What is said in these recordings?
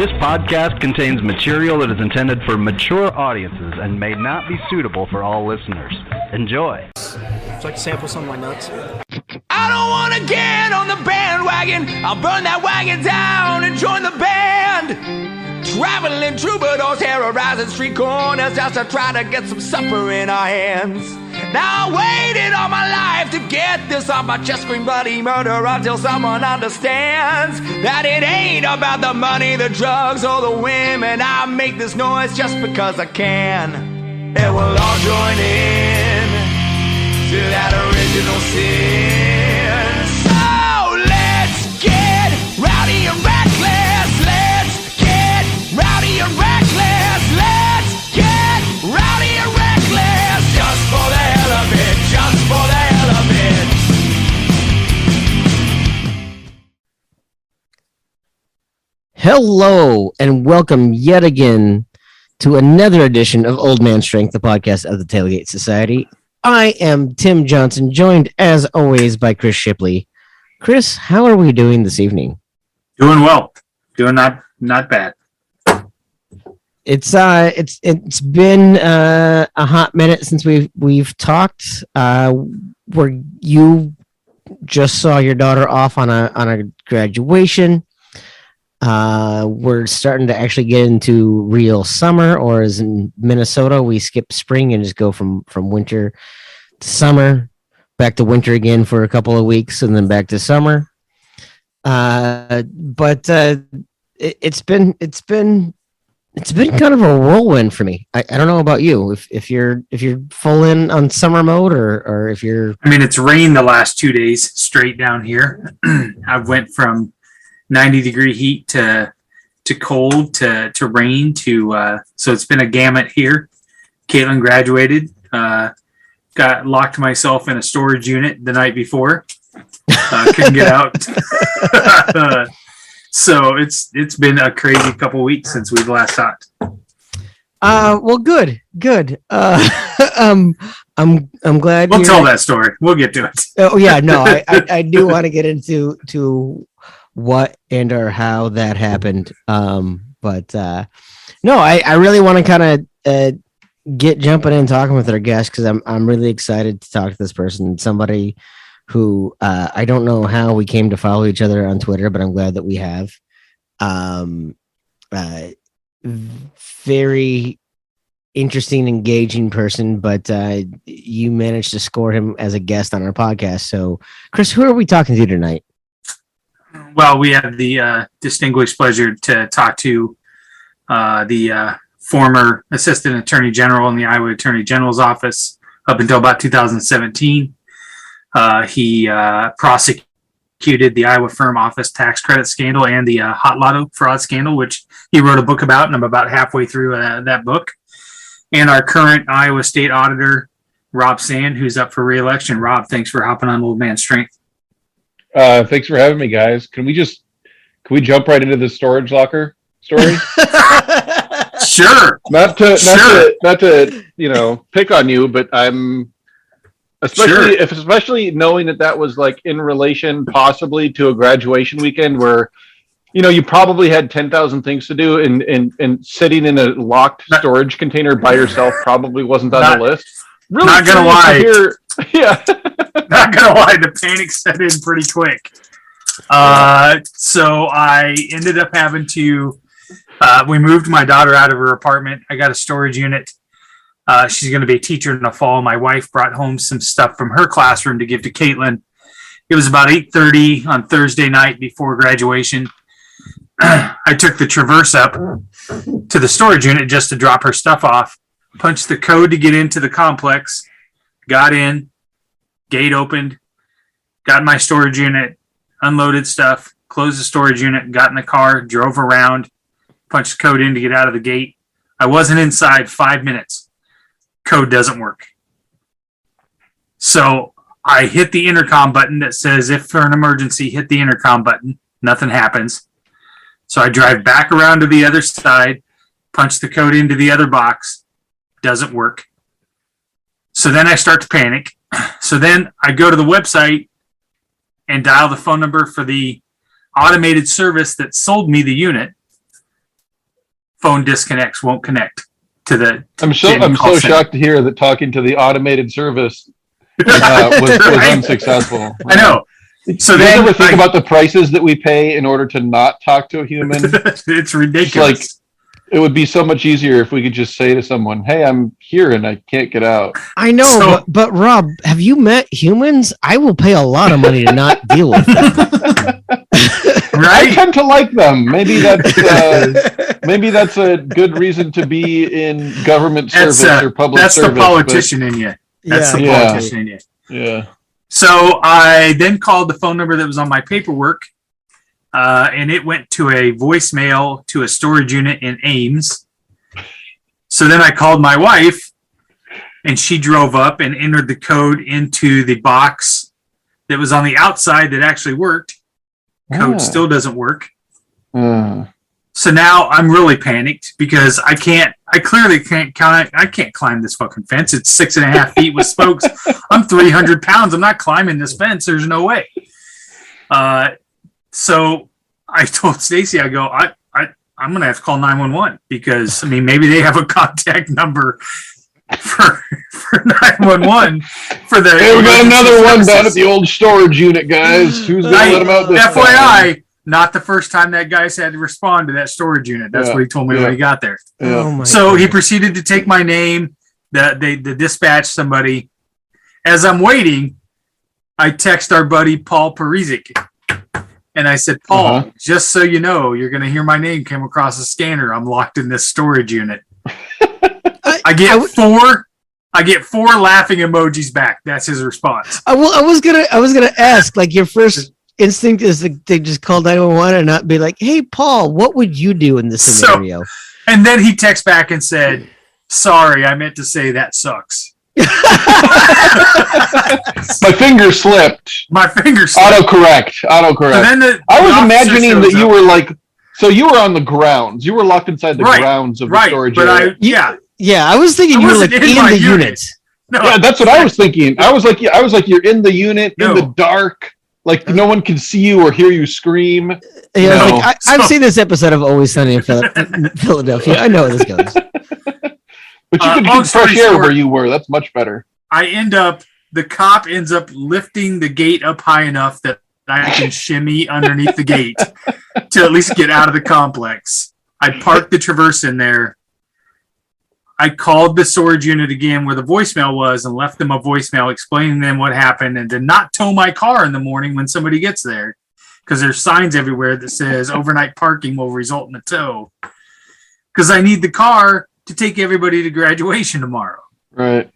This podcast contains material that is intended for mature audiences and may not be suitable for all listeners. Enjoy. Would you like to sample some of my nuts? I don't want to get on the bandwagon. I'll burn that wagon down and join the band. Traveling troubadours terrorizing street corners just to try to get some supper in our hands. Now I waited all my life to get this on my chest, scream bloody murder until someone understands that it ain't about the money, the drugs, or the women. I make this noise just because I can. And we'll all join in to that original sin. So let's get rowdy and reckless. Let's get rowdy and reckless. Let's get rowdy and reckless. Just for the hell of it. Just for the hell of it. Hello and welcome yet again to another edition of Old Man Strength, the podcast of the Tailgate Society. I am Tim Johnson, joined as always by Chris Shipley. Chris, how are we doing this evening? Doing well. Doing not bad. It's been a hot minute since we've talked. Where you just saw your daughter off on a graduation. We're starting to actually get into real summer, or as in Minnesota, we skip spring and just go from winter to summer, back to winter again for a couple of weeks, and then back to summer. But it's been kind of a whirlwind for me. I don't know about you, if you're full in on summer mode or if you're. I mean, it's rained the last 2 days straight down here. I went from 90-degree heat to cold to rain to so it's been a gamut here. Caitlin graduated, got locked myself in a storage unit the night before, couldn't get out. So it's been a crazy couple weeks since we've last talked. Well, good. I'm glad we'll tell that story. We'll get to it. Oh yeah, no, I do want to get into what and or how that happened. But no, I really want to kind of get jumping in and talking with our guest, because I'm really excited to talk to this person, somebody who I don't know how we came to follow each other on Twitter, but I'm glad that we have. Very interesting, engaging person, but you managed to score him as a guest on our podcast. So, Chris, who are we talking to tonight? Well, we have the distinguished pleasure to talk to the former Assistant Attorney General in the Iowa Attorney General's office up until about 2017. He prosecuted the Iowa firm office tax credit scandal and the Hot Lotto fraud scandal, which he wrote a book about, and I'm about halfway through that book. And our current Iowa State Auditor, Rob Sand, who's up for re-election. Rob, thanks for hopping on Old Man Strength. Thanks for having me, guys. Can we jump right into the storage locker story? Sure. Not to pick on you, but I'm especially knowing that was like in relation possibly to a graduation weekend where you probably had 10,000 things to do, and sitting in a locked storage container by yourself probably wasn't on the list. Really, not gonna lie. Yeah. Not gonna lie, the panic set in pretty quick. So I ended up having to. We moved my daughter out of her apartment. I got a storage unit. She's going to be a teacher in the fall. My wife brought home some stuff from her classroom to give to Caitlin. It was about 8:30 on Thursday night before graduation. I took the Traverse up to the storage unit just to drop her stuff off. Punched the code to get into the complex. Got in. Gate opened. Got in my storage unit. Unloaded stuff. Closed the storage unit. Got in the car. Drove around. Punched the code in to get out of the gate. I wasn't inside 5 minutes. Code doesn't work. So I hit the intercom button that says, if for an emergency, hit the intercom button. Nothing happens. So I drive back around to the other side, punch the code into the other box. Doesn't work. So then I start to panic. So then I go to the website and dial the phone number for the automated service that sold me the unit. phone disconnects, won't connect to the. I'm so shocked to hear that talking to the automated service was unsuccessful. I know. So do you ever think about the prices that we pay in order to not talk to a human? It's ridiculous. Like, it would be so much easier if we could just say to someone, "Hey, I'm here and I can't get out." I know, but Rob, have you met humans? I will pay a lot of money to not deal with them. Right? I tend to like them. Maybe that's a good reason to be in government service or public service. That's the politician in you. That's the politician in you. Yeah. So I then called the phone number that was on my paperwork, and it went to a voicemail to a storage unit in Ames. So then I called my wife, and she drove up and entered the code into the box that was on the outside that actually worked. Code still doesn't work. So now I'm really panicked because I clearly can't climb this fucking fence. It's 6.5 feet with spokes. I'm 300 pounds. I'm not climbing this fence. There's no way. So I told Stacy, I go, I'm going to have to call 911 because, I mean, maybe they have a contact number for 911 for the. Hey, we got another one down at the old storage unit, guys. Who's going to let them out this FYI, not the first time that guy's had to respond to that storage unit. That's what he told me when he got there. So he proceeded to take my name. They dispatched somebody. As I'm waiting, I text our buddy Paul Parisic. And I said, Paul, just so you know, you're going to hear my name come across the scanner. I'm locked in this storage unit. I get four laughing emojis back. That's his response. I was gonna ask, like, your first instinct is to just call 911 and not be like, "Hey, Paul, what would you do in this scenario?" And then he texts back and said, "Sorry, I meant to say that sucks." My finger slipped. Autocorrect. So I was imagining that you were like, so you were on the grounds. You were locked inside the grounds of the storage area. Yeah, I was thinking you were like in the unit. No, yeah, that's what I was thinking. I was like, you're in the unit in the dark, like no one can see you or hear you scream. Yeah, like, I've seen this episode of Always Sunny in Philadelphia. I know where this goes. But you could get fresh air where you were. That's much better. The cop ends up lifting the gate up high enough that I can shimmy underneath the gate to at least get out of the complex. I parked the Traverse in there. I called the storage unit again where the voicemail was and left them a voicemail explaining to them what happened and did not tow my car in the morning when somebody gets there because there's signs everywhere that says overnight parking will result in a tow. Because I need the car to take everybody to graduation tomorrow. Right.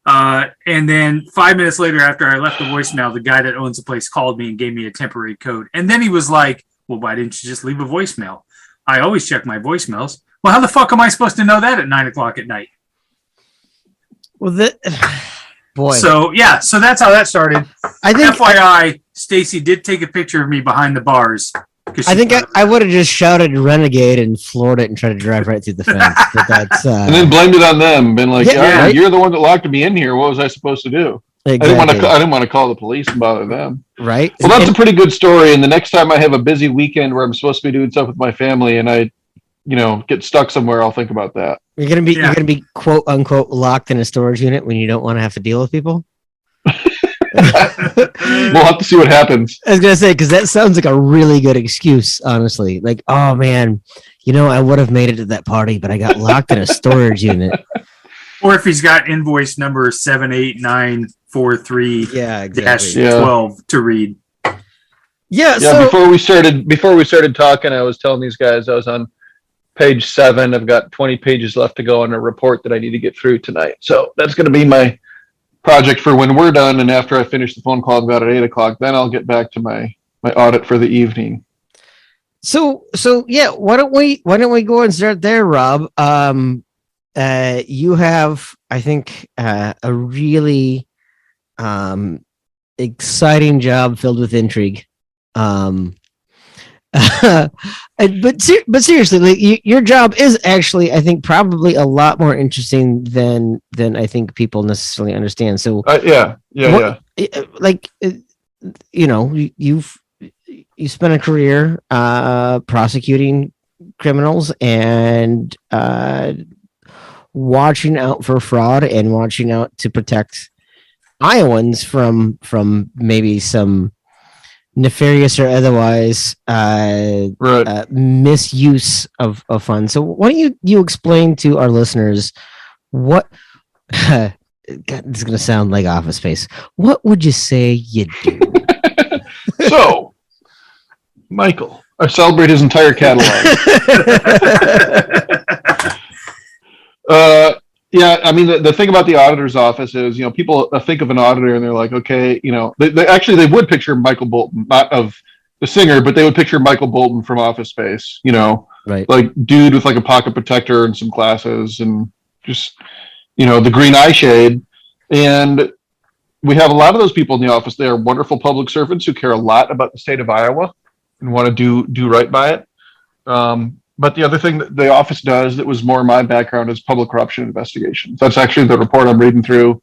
And then 5 minutes later after I left the voicemail, the guy that owns the place called me and gave me a temporary code. And then he was like, well, why didn't you just leave a voicemail? I always check my voicemails. Well, how the fuck am I supposed to know that at 9:00 at night? Well, boy. So that's how that started. I think, FYI, Stacy did take a picture of me behind the bars. I think I would have just shouted "renegade" and floored it and tried to drive right through the fence. But that's and then blamed it on them. Been like, right? You're the one that locked me in here. What was I supposed to do? Exactly. I didn't want to call the police and bother them. Right. Well, that's a pretty good story. And the next time I have a busy weekend where I'm supposed to be doing stuff with my family and I, get stuck somewhere, I'll think about that. You're gonna be quote unquote locked in a storage unit when you don't want to have to deal with people. We'll have to see what happens. I was gonna say, because that sounds like a really good excuse, honestly. Like, oh man, I would have made it to that party, but I got locked in a storage unit. Or if he's got invoice number 78943-12 to read. Yeah. So before we started talking, I was telling these guys I was on page 7. I've got 20 pages left to go on a report that I need to get through tonight. So that's going to be my project for when we're done. And after I finish the phone call about at 8:00, then I'll get back to my audit for the evening. So yeah, why don't we go and start there, Rob? You have, I think, a really exciting job filled with intrigue. But seriously, like, your job is actually, I think, probably a lot more interesting than I think people necessarily understand. So like, you spent a career prosecuting criminals and watching out for fraud and watching out to protect Iowans from maybe some nefarious or otherwise misuse of funds. So why don't you explain to our listeners what God, this is going to sound like Office Space. What would you say you do? So, Michael, I celebrate his entire catalog. Yeah, I mean, the thing about the auditor's office is, people think of an auditor and they're like, okay, they would picture Michael Bolton, not of the singer, but they would picture Michael Bolton from Office Space, right? Like dude with like a pocket protector and some glasses and just, the green eye shade. And we have a lot of those people in the office. They are wonderful public servants who care a lot about the state of Iowa and want to do right by it. But the other thing that the office does that was more my background is public corruption investigations. That's actually the report I'm reading through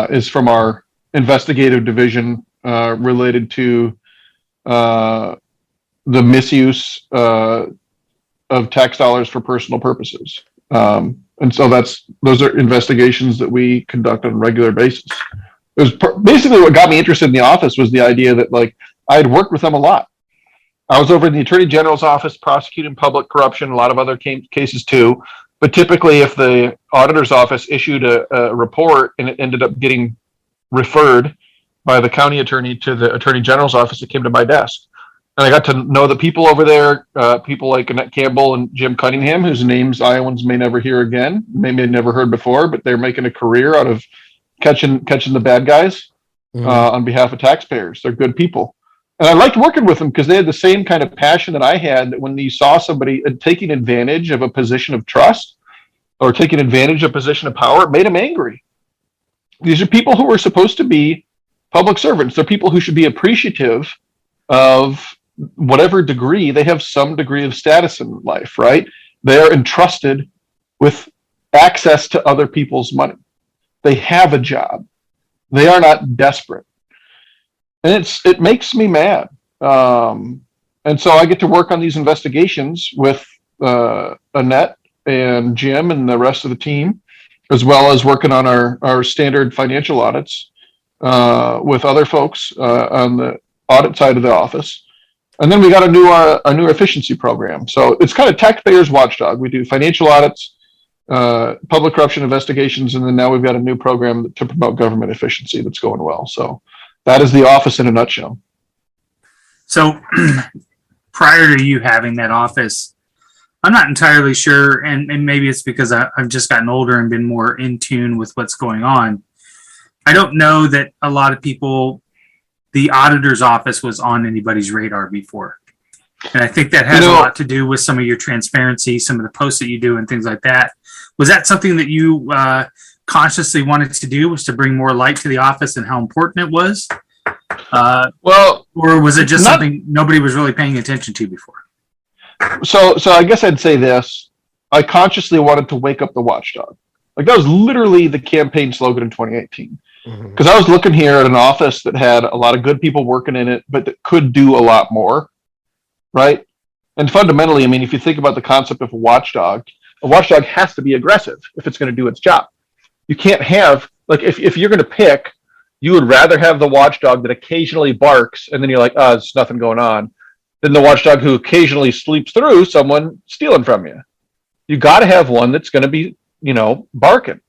is from our investigative division related to the misuse of tax dollars for personal purposes. And so those are investigations that we conduct on a regular basis. It was basically what got me interested in the office was the idea that like I had worked with them a lot. I was over in the Attorney General's office prosecuting public corruption, a lot of other cases too. But typically, if the auditor's office issued a report and it ended up getting referred by the county attorney to the Attorney General's office, it came to my desk. And I got to know the people over there, people like Annette Campbell and Jim Cunningham, whose names Iowans may never hear again, maybe never heard before, but they're making a career out of catching the bad guys on behalf of taxpayers. They're good people. And I liked working with them because they had the same kind of passion that I had that when you saw somebody taking advantage of a position of trust or taking advantage of a position of power, it made them angry. These are people who are supposed to be public servants. They're people who should be appreciative of whatever degree. They have some degree of status in life, right? They are entrusted with access to other people's money. They have a job. They are not desperate. And it makes me mad. And so I get to work on these investigations with Annette and Jim and the rest of the team, as well as working on our standard financial audits with other folks on the audit side of the office. And then we got a new efficiency program. So it's kind of taxpayers watchdog. We do financial audits, public corruption investigations, and then now we've got a new program to promote government efficiency that's going well. So that is the office in a nutshell. So prior to you having that office, I'm not entirely sure, and maybe it's because I've just gotten older and been more in tune with what's going on. I don't know that a lot of people, the auditor's office was on anybody's radar before. And I think that has a lot to do with some of your transparency, some of the posts that you do and things like that. Was that something that you consciously wanted to do, was to bring more light to the office and how important it was? Or was it just something nobody was really paying attention to before? So I guess I'd say this. I consciously wanted to wake up the watchdog. Like that was literally the campaign slogan in 2018. Because I was looking here at an office that had a lot of good people working in it, but that could do a lot more, right? And fundamentally, I mean, if you think about the concept of a watchdog has to be aggressive if it's going to do its job. You can't have, like, if you're going to pick, you would rather have the watchdog that occasionally barks and then you're like, oh, there's nothing going on, than the watchdog who occasionally sleeps through someone stealing from you. You got to have one that's going to be, barking.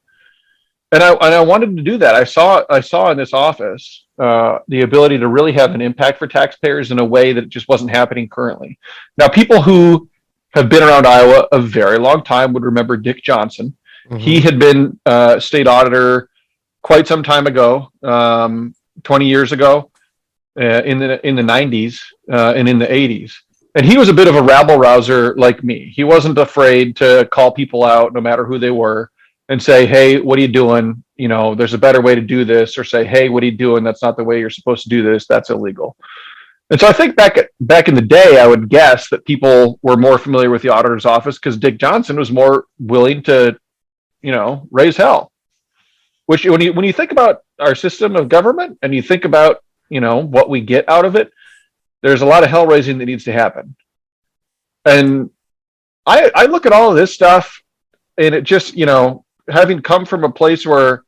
And I wanted to do that. I saw in this office the ability to really have an impact for taxpayers in a way that just wasn't happening currently. Now, people who have been around Iowa a very long time would remember Dick Johnson. He had been state auditor quite some time ago, 20 years ago, in the 90s and in the 80s. And he was a bit of a rabble rouser like me. He wasn't afraid to call people out, no matter who they were, and say, hey, what are you doing? There's a better way to do this. Or say, hey, what are you doing? That's not the way you're supposed to do this. That's illegal. And so I think back in the day, I would guess that people were more familiar with the auditor's office because Dick Johnson was more willing to, raise hell. Which when you think about our system of government and you think about, what we get out of it, there's a lot of hell raising that needs to happen. And I look at all of this stuff, and it just, having come from a place where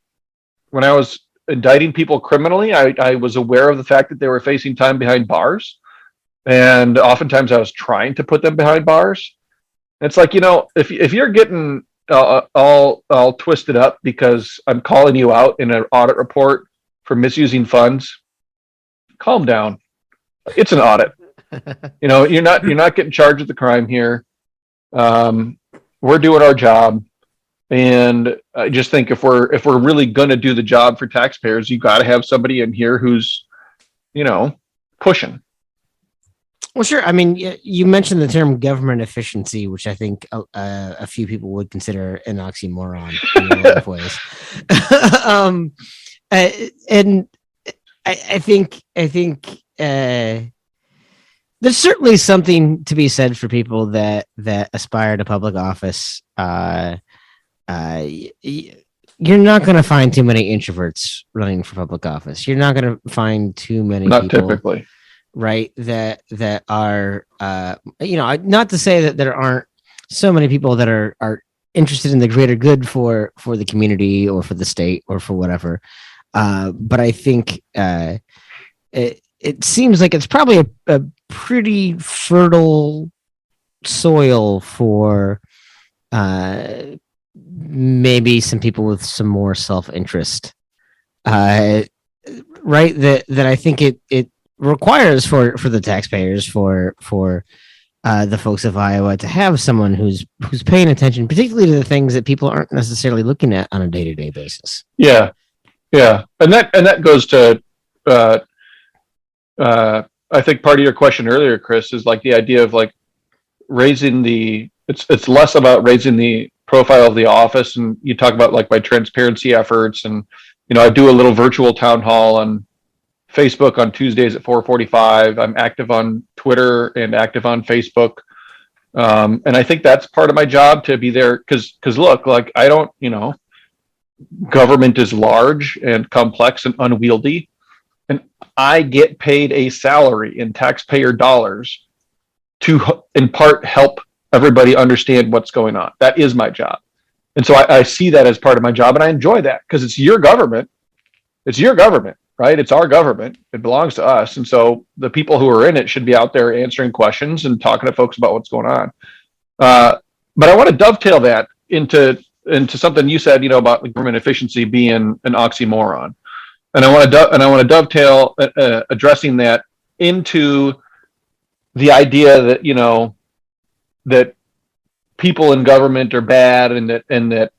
when I was indicting people criminally, I was aware of the fact that they were facing time behind bars. And oftentimes I was trying to put them behind bars. It's like, if you're getting all twisted up because I'm calling you out in an audit report for misusing funds, calm down. It's an audit. You're not getting charged with the crime here. We're doing our job. And I just think if we're really going to do the job for taxpayers, you got to have somebody in here who's, pushing. Well, sure. I mean, you mentioned the term government efficiency, which I think a few people would consider an oxymoron in a lot of ways. And I think there's certainly something to be said for people that aspire to public office. You're not going to find too many introverts running for public office. You're not going to find too many Not people, typically. right? That are, not to say that there aren't so many people that are interested in the greater good for the community or for the state or for whatever. But I think it seems like it's probably a pretty fertile soil for maybe some people with some more self-interest, right? That I think it requires for the taxpayers, for the folks of Iowa, to have someone who's paying attention, particularly to the things that people aren't necessarily looking at on a day-to-day basis. Yeah, and that goes to I think part of your question earlier, Chris, is like the idea of like raising it's less about raising the profile of the office, and you talk about like my transparency efforts, and I do a little virtual town hall on Facebook on Tuesdays at 4:45. I'm active on Twitter and active on Facebook, and I think that's part of my job, to be there because look, like I don't, government is large and complex and unwieldy, and I get paid a salary in taxpayer dollars to in part help everybody understand what's going on. That is my job. And so I see that as part of my job, and I enjoy that because it's your government. It's your government, right? It's our government. It belongs to us. And so the people who are in it should be out there answering questions and talking to folks about what's going on. But I want to dovetail that into something you said, about government efficiency being an oxymoron. And I want to dovetail addressing that into the idea that, that people in government are bad, and that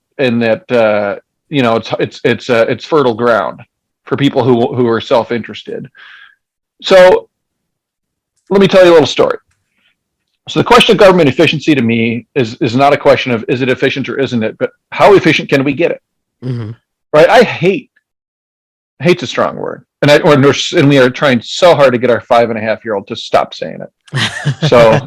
it's fertile ground for people who are self-interested. So let me tell you a little story. So the question of government efficiency to me is not a question of is it efficient or isn't it, but how efficient can we get it? Mm-hmm. Right? Hate's a strong word. And we are trying so hard to get our 5.5-year-old to stop saying it. So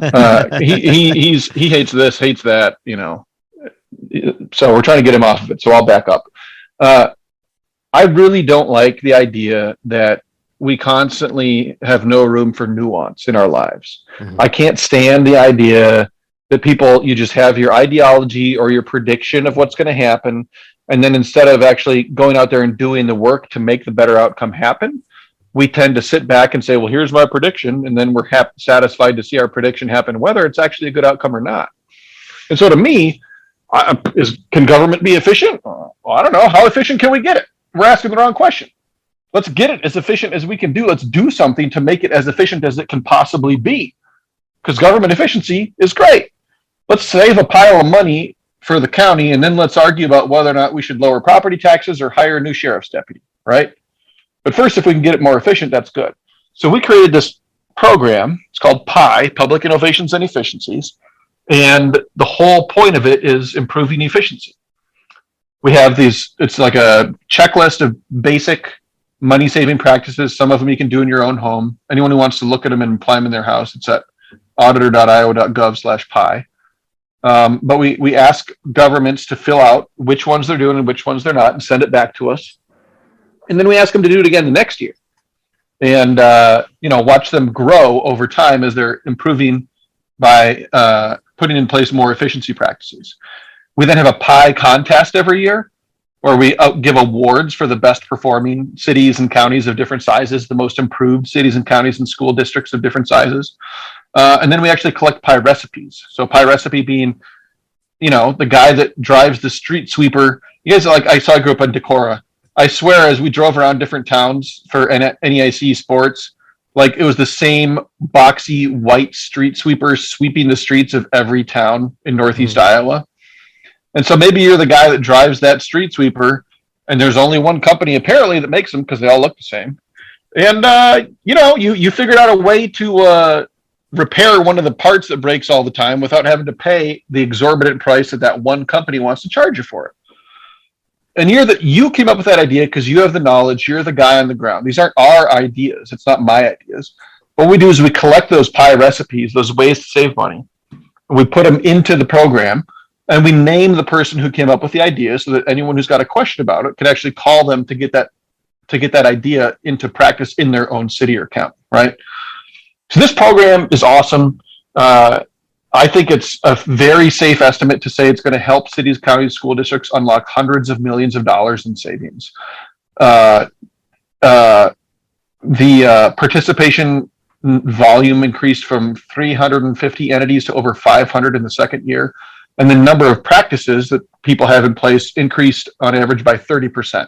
he hates this, hates that, so we're trying to get him off of it. So I'll back up. I really don't like the idea that we constantly have no room for nuance in our lives. Mm-hmm. I can't stand the idea that you just have your ideology or your prediction of what's going to happen, and then instead of actually going out there and doing the work to make the better outcome happen, we tend to sit back and say, well, here's my prediction, and then we're satisfied to see our prediction happen, whether it's actually a good outcome or not. And so to me, can government be efficient? Well, I don't know. How efficient can we get it? We're asking the wrong question. Let's get it as efficient as we can do. Let's do something to make it as efficient as it can possibly be, because government efficiency is great. Let's save a pile of money for the county, and then let's argue about whether or not we should lower property taxes or hire a new sheriff's deputy, right? But first, if we can get it more efficient, that's good. So we created this program. It's called PI, Public Innovations and Efficiencies. And the whole point of it is improving efficiency. We have it's like a checklist of basic money-saving practices. Some of them you can do in your own home. Anyone who wants to look at them and apply them in their house, it's at auditor.iowa.gov/PI. But we ask governments to fill out which ones they're doing and which ones they're not, and send it back to us. And then we ask them to do it again the next year, and watch them grow over time as they're improving by putting in place more efficiency practices. We then have a pie contest every year where we give awards for the best performing cities and counties of different sizes, the most improved cities and counties and school districts of different sizes. And then we actually collect pie recipes. So pie recipe being, the guy that drives the street sweeper. You guys I grew up in Decorah. I swear, as we drove around different towns for NEIC sports, like it was the same boxy white street sweepers sweeping the streets of every town in Northeast Iowa. And so maybe you're the guy that drives that street sweeper, and there's only one company apparently that makes them because they all look the same. And you figured out a way to repair one of the parts that breaks all the time without having to pay the exorbitant price that one company wants to charge you for it. And you came up with that idea because you have the knowledge. You're the guy on the ground. These aren't our ideas. It's not my ideas. What we do is we collect those pie recipes, those ways to save money, and we put them into the program, and we name the person who came up with the idea so that anyone who's got a question about it can actually call them to get that idea into practice in their own city or county, right? So this program is awesome. I think it's a very safe estimate to say it's going to help cities, counties, school districts unlock hundreds of millions of dollars in savings. The participation volume increased from 350 entities to over 500 in the second year. And the number of practices that people have in place increased on average by 30%.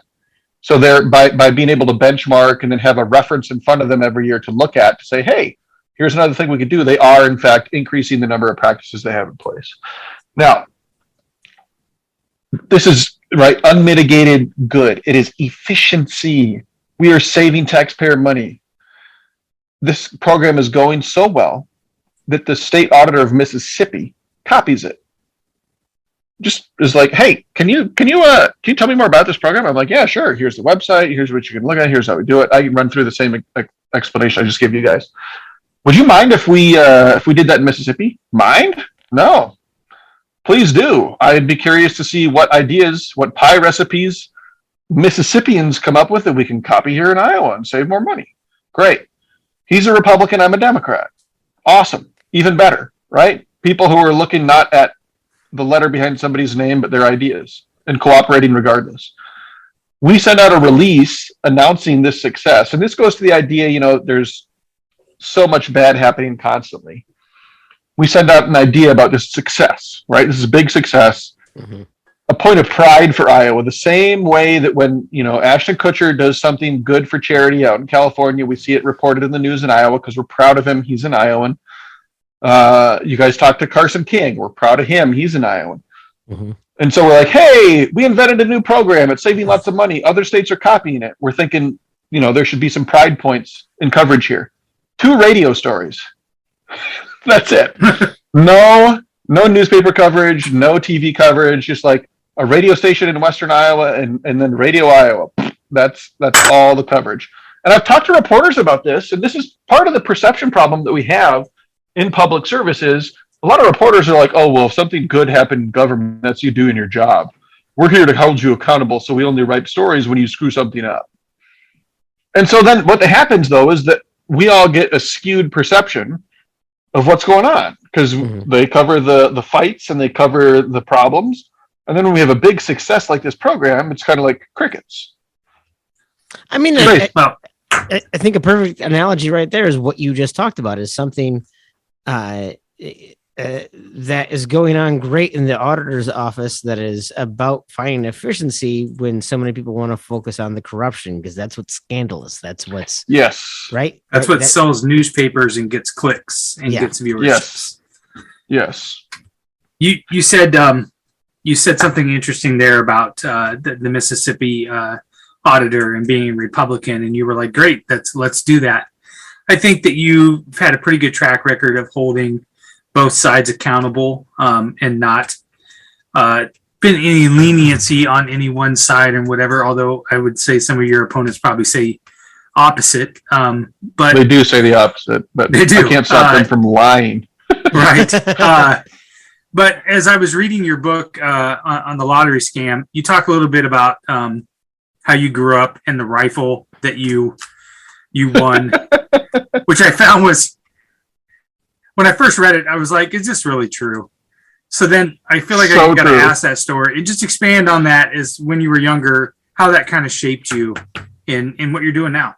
So they're by being able to benchmark and then have a reference in front of them every year to look at to say, hey, here's another thing we could do. They are, in fact, increasing the number of practices they have in place. Now, this is, right, unmitigated good. It is efficiency. We are saving taxpayer money. This program is going so well that the state auditor of Mississippi copies it. Just is like, hey, can you tell me more about this program? I'm like, yeah, sure. Here's the website. Here's what you can look at. Here's how we do it. I can run through the same explanation I just gave you guys. Would you mind if we did that in Mississippi? Mind? No. Please do. I'd be curious to see what ideas, what pie recipes Mississippians come up with that we can copy here in Iowa and save more money. Great. He's a Republican. I'm a Democrat. Awesome. Even better, right? People who are looking not at the letter behind somebody's name, but their ideas and cooperating regardless. We send out a release announcing this success. And this goes to the idea, there's so much bad happening constantly. We send out an idea about this success, right? This is a big success, a point of pride for Iowa, the same way that when, Ashton Kutcher does something good for charity out in California, we see it reported in the news in Iowa because we're proud of him. He's an Iowan. You guys talked to Carson King. We're proud of him. He's an Iowan. And so we're like, hey, we invented a new program. It's saving lots of money. Other states are copying it. We're thinking, there should be some pride points in coverage here. 2 radio stories. That's it. No newspaper coverage, no TV coverage, just like a radio station in Western Iowa and then Radio Iowa. That's all the coverage. And I've talked to reporters about this, and this is part of the perception problem that we have in public services. A lot of reporters are like, oh, well, if something good happened in government, that's you doing your job. We're here to hold you accountable, so we only write stories when you screw something up. And so then what happens, though, is that we all get a skewed perception of what's going on because they cover the fights and they cover the problems. And then when we have a big success like this program, it's kind of like crickets. I mean, I think a perfect analogy right there is what you just talked about is something that is going on great in the auditor's office that is about finding efficiency when so many people want to focus on the corruption because that's what's scandalous. That's what's right. That's what sells newspapers and gets clicks and gets viewership. Yes. You said something interesting there about the Mississippi auditor and being Republican, and you were like, great, let's do that. I think that you've had a pretty good track record of holding both sides accountable and not been any leniency on any one side and whatever, although I would say some of your opponents probably say opposite. But they do say the opposite, but they do. I can't stop them from lying. Right. But as I was reading your book on the lottery scam, you talk a little bit about how you grew up and the rifle that you won, which I found was, when I first read it, I was like, is this really true? So then I feel like So I got to true. ask that story. And just expand on that is when you were younger, how that kind of shaped you in what you're doing now.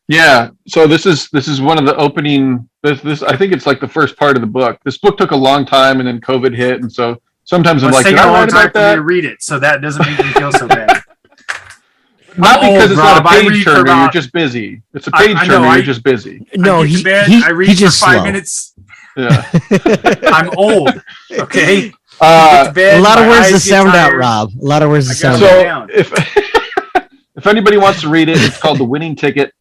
Yeah. So this is one of the opening. This I think it's like the first part of the book. This book took a long time, and then COVID hit, and so sometimes I'm Well, like, it's did taking I a long write time about for me that? to read it, so that doesn't make me feel so bad. Not I'm because old, it's not Rob. a I page read for turner. You're about- just busy. It's a I page know, turner. You're just busy. No, I get to he, bed, he, I read he for just 5 slow. minutes. Yeah. I'm old. Okay. Get Uh, to bed, A lot of my words to eyes get sound out, tired. Rob. A lot of words to I sound gotta out. so- so if anybody wants to read it, it's called The Winning Ticket.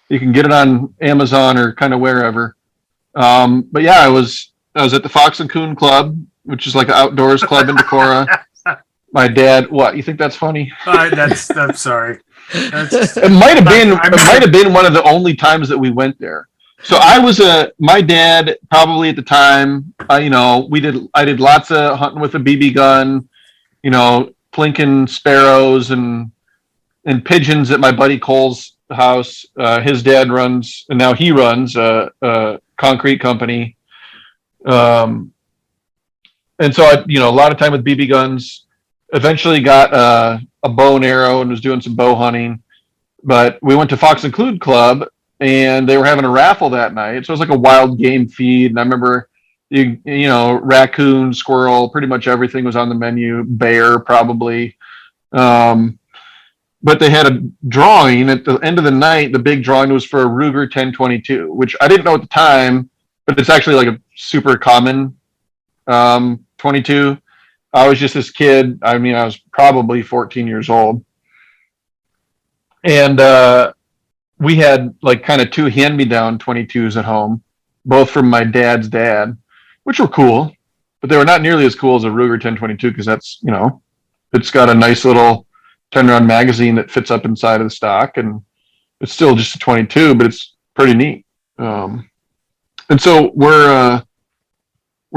You can get it on Amazon or kind of wherever. But yeah, I was at the Fox and Coon Club, which is like an outdoors club in Decorah. My dad, what? You think that's funny? I'm sorry. That's, It might have been. I It might have been one of the only times that we went there. So my dad probably at the time. I did lots of hunting with a BB gun. Plinking sparrows and pigeons at my buddy Cole's house. His dad runs, and now he runs a concrete company. And so I, a lot of time with BB guns. Eventually got a bow and arrow and was doing some bow hunting. But we went to Fox and Coon Club, and they were having a raffle that night. So it was like a wild game feed. And I remember, raccoon, squirrel, pretty much everything was on the menu. Bear, probably. But they had a drawing at the end of the night. The big drawing was for a Ruger 1022, which I didn't know at the time, but it's actually like a super common 22. I was just this kid. I mean, I was probably 14 years old. And we had like kind of two hand-me-down 22s at home, both from my dad's dad, which were cool, but they were not nearly as cool as a Ruger 1022 because that's, it's got a nice little turn-around magazine that fits up inside of the stock, and it's still just a 22, but it's pretty neat. And so we're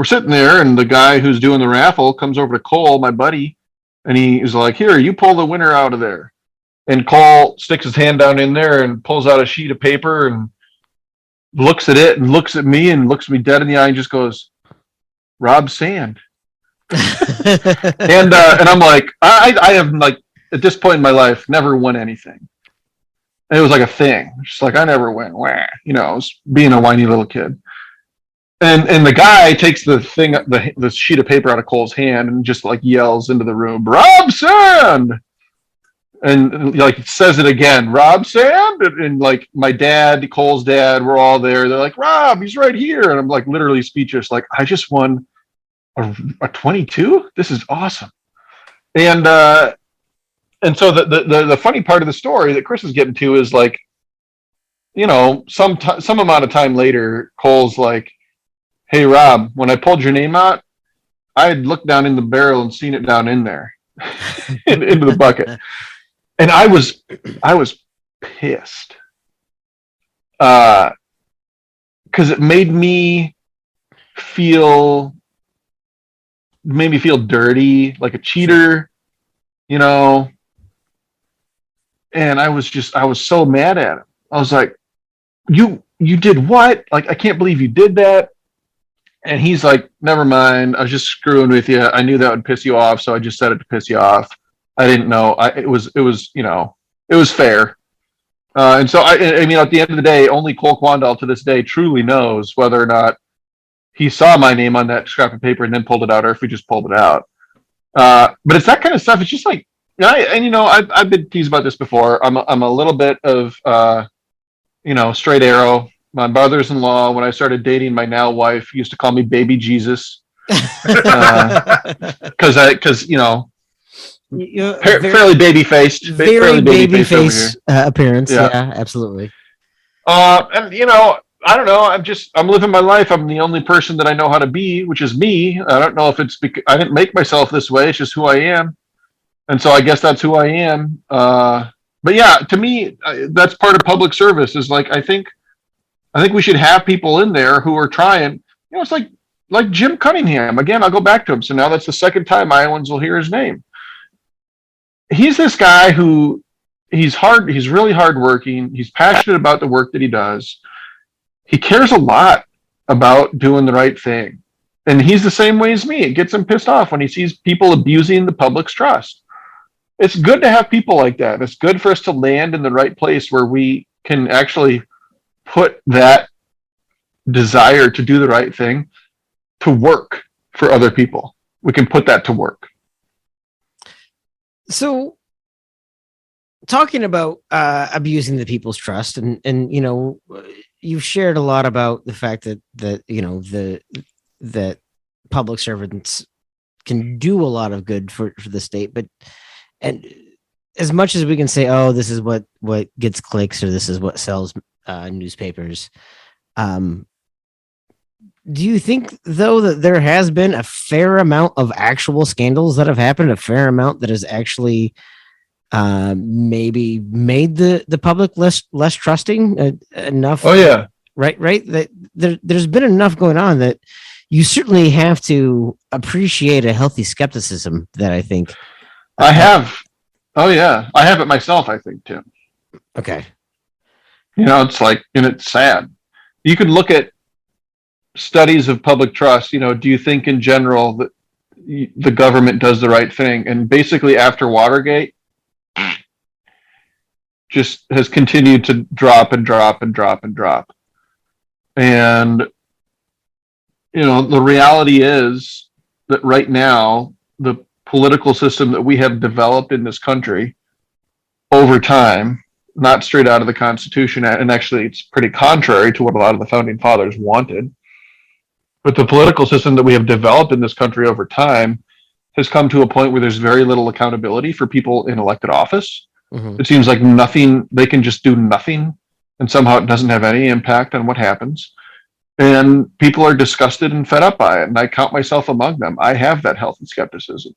sitting there, and the guy who's doing the raffle comes over to Cole, my buddy, and he is like, "Here, you pull the winner out of there." And Cole sticks his hand down in there and pulls out a sheet of paper and looks at it and looks at me and looks me dead in the eye and just goes, "Rob Sand." And I'm like, I have like at this point in my life never won anything. And it was like a thing. Just like I never win. Wah. I was being a whiny little kid. And the guy takes the thing, the sheet of paper out of Cole's hand and just like yells into the room, "Rob Sand!" And like says it again, "Rob Sand!" And like my dad, Cole's dad, we're all there. They're like, "Rob, he's right here." And I'm like literally speechless. Like, I just won a 22. This is awesome. And so the funny part of the story that Chris is getting to is like, some amount of time later, Cole's like, "Hey, Rob, when I pulled your name out, I had looked down in the barrel and seen it down in there into the bucket." And I was pissed. Because it made me feel dirty, like a cheater, And I was so mad at him. I was like, you did what? Like, I can't believe you did that. And he's like, "Never mind. I was just screwing with you. I knew that would piss you off, so I just said it to piss you off. I didn't know. It was fair." And so I mean, at the end of the day, only Cole Quandall to this day truly knows whether or not he saw my name on that scrap of paper and then pulled it out, or if we just pulled it out. But it's that kind of stuff. It's just like, I've been teased about this before. I'm a little bit of straight arrow. My brothers-in-law, when I started dating my now wife, used to call me Baby Jesus, because fairly baby-faced, Very baby over here. face appearance. Yeah. Yeah, absolutely. And I don't know. I'm living my life. I'm the only person that I know how to be, which is me. I don't know if it's because I didn't make myself this way. It's just who I am, and so I guess that's who I am. But yeah, to me, that's part of public service. Is like I think we should have people in there who are trying. It's like Jim Cunningham. Again, I'll go back to him. So now that's the second time Iowans will hear his name. He's this guy who he's really hardworking. He's passionate about the work that he does. He cares a lot about doing the right thing. And he's the same way as me. It gets him pissed off when he sees people abusing the public's trust. It's good to have people like that. It's good for us to land in the right place where we can actually put that desire to do the right thing to work for other people. We can put that to work. So, talking about abusing the people's trust, and you know, you've shared a lot about the fact that you know that public servants can do a lot of good for the state, but and as much as we can say, oh, this is what gets clicks or this is what sells newspapers, do you think though that there has been a fair amount of actual scandals that have happened, a fair amount that has actually maybe made the public less trusting enough? Oh yeah, right. That there's been enough going on that you certainly have to appreciate a healthy skepticism that I think I have. Oh yeah, I have it myself. I think too. Okay. You know, it's like, and it's sad. You could look at studies of public trust. You know, do you think in general that the government does the right thing? And basically, after Watergate, just has continued to drop and drop and drop and drop. And you know, the reality is that right now, the political system that we have developed in this country over time, not straight out of the Constitution, and actually it's pretty contrary to what a lot of the founding fathers wanted, but the political system that we have developed in this country over time has come to a point where there's very little accountability for people in elected office. Mm-hmm. It seems like nothing, they can just do nothing, and somehow it doesn't have any impact on what happens. And people are disgusted and fed up by it. And I count myself among them. I have that healthy skepticism.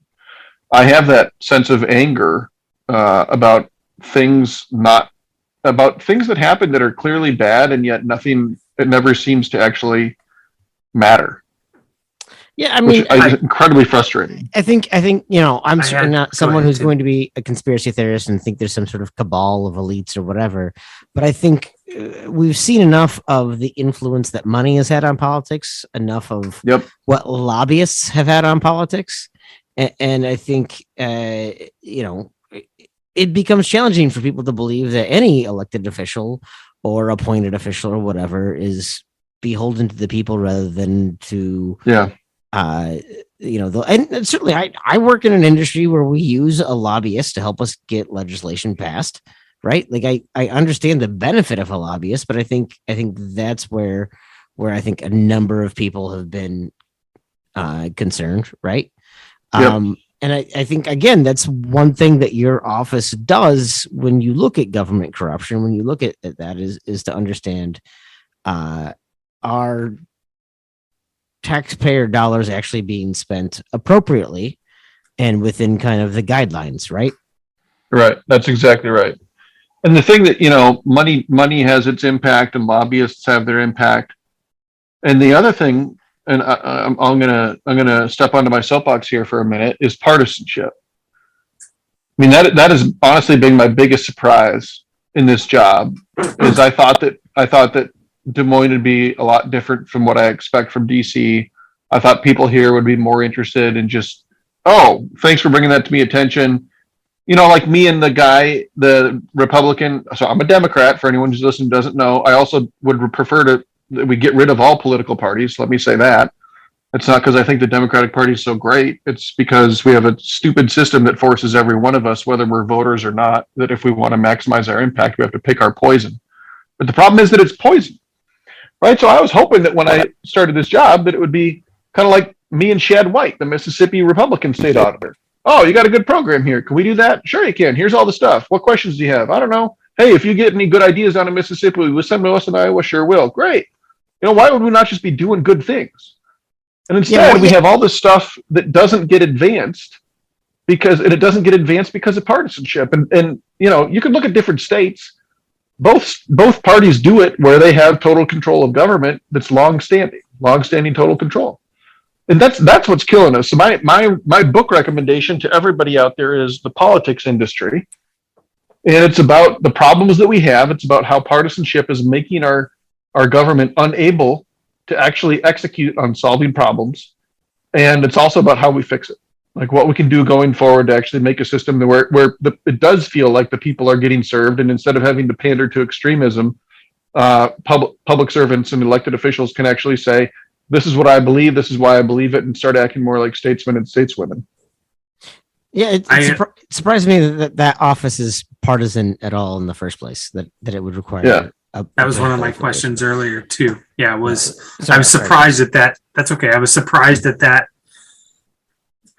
I have that sense of anger about things that happen that are clearly bad, and yet it never seems to actually matter. Yeah, I mean, it's incredibly frustrating. I think, you know, I'm certainly not someone who's going to be a conspiracy theorist and think there's some sort of cabal of elites or whatever. But I think we've seen enough of the influence that money has had on politics, enough of what lobbyists have had on politics. And I think, you know, it becomes challenging for people to believe that any elected official or appointed official or whatever is beholden to the people rather than to, you know, and certainly I work in an industry where we use a lobbyist to help us get legislation passed, right? Like I understand the benefit of a lobbyist, but I think that's where I think a number of people have been concerned, right? And I think, again, that's one thing that your office does when you look at government corruption, when you look at that is to understand are taxpayer dollars actually being spent appropriately and within kind of the guidelines, right? Right. That's exactly right. And the thing that, you know, money has its impact and lobbyists have their impact. And the other thing, and I'm gonna step onto my soapbox here for a minute, is partisanship. I mean, that has honestly been my biggest surprise in this job. Is I thought that Des Moines would be a lot different from what I expect from DC. I thought people here would be more interested in just, oh, thanks for bringing that to me attention. You know, like me and the Republican. So I'm a Democrat. For anyone who's listening doesn't know, I also would prefer that we get rid of all political parties. Let me say that. It's not because I think the Democratic Party is so great. It's because we have a stupid system that forces every one of us, whether we're voters or not, that if we want to maximize our impact, we have to pick our poison. But the problem is that it's poison, right? So I was hoping that when I started this job, that it would be kind of like me and Shad White, the Mississippi Republican state auditor. Oh, you got a good program here. Can we do that? Sure you can. Here's all the stuff. What questions do you have? I don't know. Hey, if you get any good ideas down in Mississippi, will send to us in Iowa? Sure will. Great. You know, why would we not just be doing good things? And instead, we have all this stuff that doesn't get advanced because of partisanship. And you know, you can look at different states. Both parties do it where they have total control of government. That's long-standing total control. And that's what's killing us. So my book recommendation to everybody out there is The Politics Industry. And it's about the problems that we have. It's about how partisanship is making our government unable to actually execute on solving problems. And it's also about how we fix it, like what we can do going forward to actually make a system where it does feel like the people are getting served, and instead of having to pander to extremism, public servants and elected officials can actually say, "This is what I believe. This is why I believe it," and start acting more like statesmen and stateswomen. Yeah, it surprised me that office is partisan at all in the first place. That it would require. Yeah. That was one of my questions earlier too. Yeah, I was surprised at that. That's okay. I was surprised at that,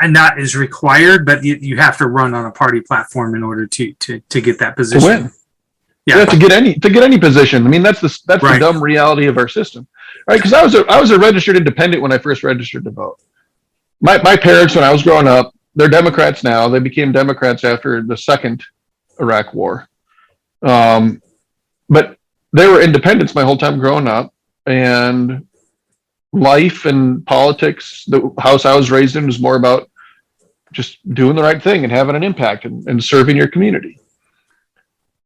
and not is required, but you have to run on a party platform in order to get that position. To win. Yeah, to get any position. I mean, that's right. The dumb reality of our system, right? Because I was a registered independent when I first registered to vote. My parents, when I was growing up, they're Democrats now. They became Democrats after the second Iraq War, but they were independents my whole time growing up, and life and politics, the house I was raised in, was more about just doing the right thing and having an impact and serving your community.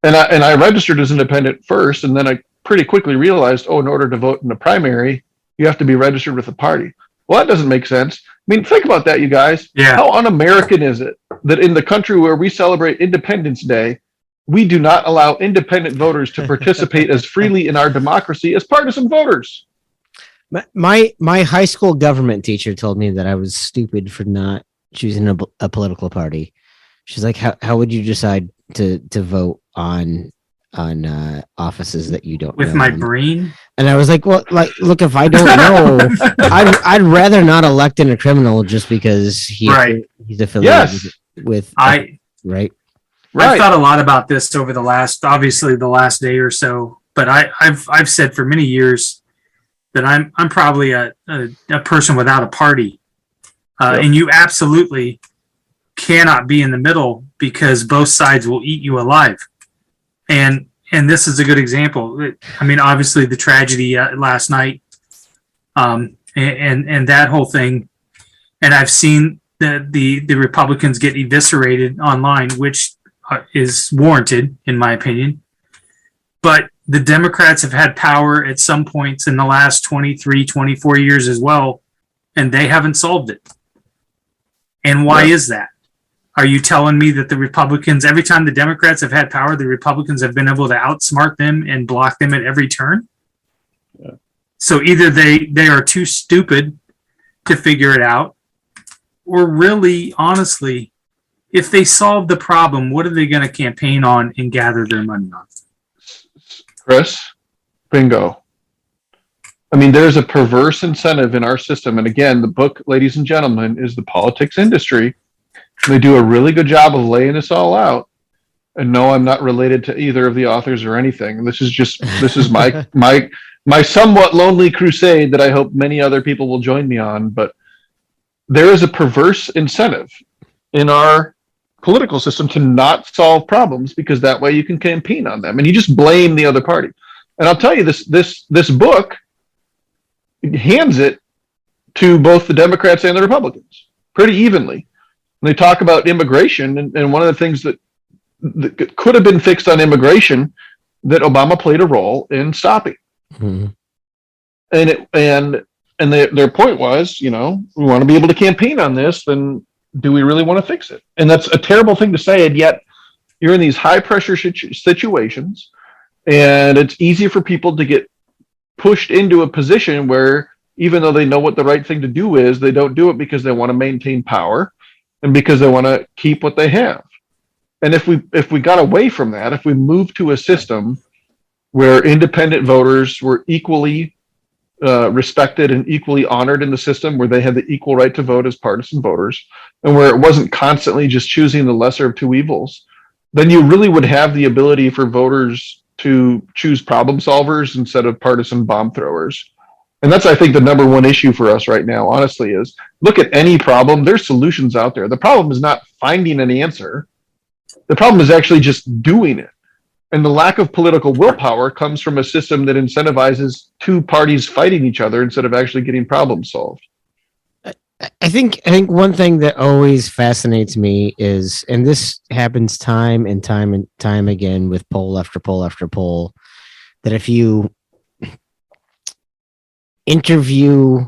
And I registered as independent first, and then I pretty quickly realized, in order to vote in the primary, you have to be registered with a party. Well, that doesn't make sense. I mean, think about that, you guys. Yeah. How un-American is it that in the country where we celebrate Independence Day, we do not allow independent voters to participate as freely in our democracy as partisan voters? My high school government teacher told me that I was stupid for not choosing a political party. She's like, how would you decide to vote on offices that you don't know? With my brain? And I was like, well, look, if I don't know, I'd rather not elect in a criminal just because he's affiliated with right. I've thought a lot about this over the last day or so, but I've said for many years that I'm probably a person without a party, and you absolutely cannot be in the middle because both sides will eat you alive, and this is a good example. I mean, obviously the tragedy last night, and that whole thing, and I've seen the Republicans get eviscerated online, which is warranted in my opinion, but the Democrats have had power at some points in the last 23, 24 years as well, and they haven't solved it. And why is that? Are you telling me that the Republicans, every time the Democrats have had power, the Republicans have been able to outsmart them and block them at every turn? Yeah. So either they are too stupid to figure it out, or really, honestly, if they solve the problem, what are they going to campaign on and gather their money on? Chris, bingo. I mean, there's a perverse incentive in our system. And again, the book, ladies and gentlemen, is The Politics Industry. They do a really good job of laying this all out. And no, I'm not related to either of the authors or anything. This is my somewhat lonely crusade that I hope many other people will join me on. But there is a perverse incentive in our political system to not solve problems, because that way you can campaign on them and you just blame the other party. And I'll tell you, this book hands it to both the Democrats and the Republicans pretty evenly. And they talk about immigration, and one of the things that could have been fixed on immigration that Obama played a role in stopping. Mm-hmm. And their point was, we want to be able to campaign on this, then do we really want to fix it? And that's a terrible thing to say, and yet you're in these high pressure situations, and it's easy for people to get pushed into a position where, even though they know what the right thing to do is, they don't do it because they want to maintain power and because they want to keep what they have. And if we got away from that, if we moved to a system where independent voters were equally respected and equally honored in the system, where they had the equal right to vote as partisan voters, and where it wasn't constantly just choosing the lesser of two evils, then you really would have the ability for voters to choose problem solvers instead of partisan bomb throwers. And that's, I think, the number one issue for us right now, honestly, is look at any problem. There's solutions out there. The problem is not finding an answer. The problem is actually just doing it. And the lack of political willpower comes from a system that incentivizes two parties fighting each other instead of actually getting problems solved. I think one thing that always fascinates me is, and this happens time and time again with poll after poll after poll, that if you interview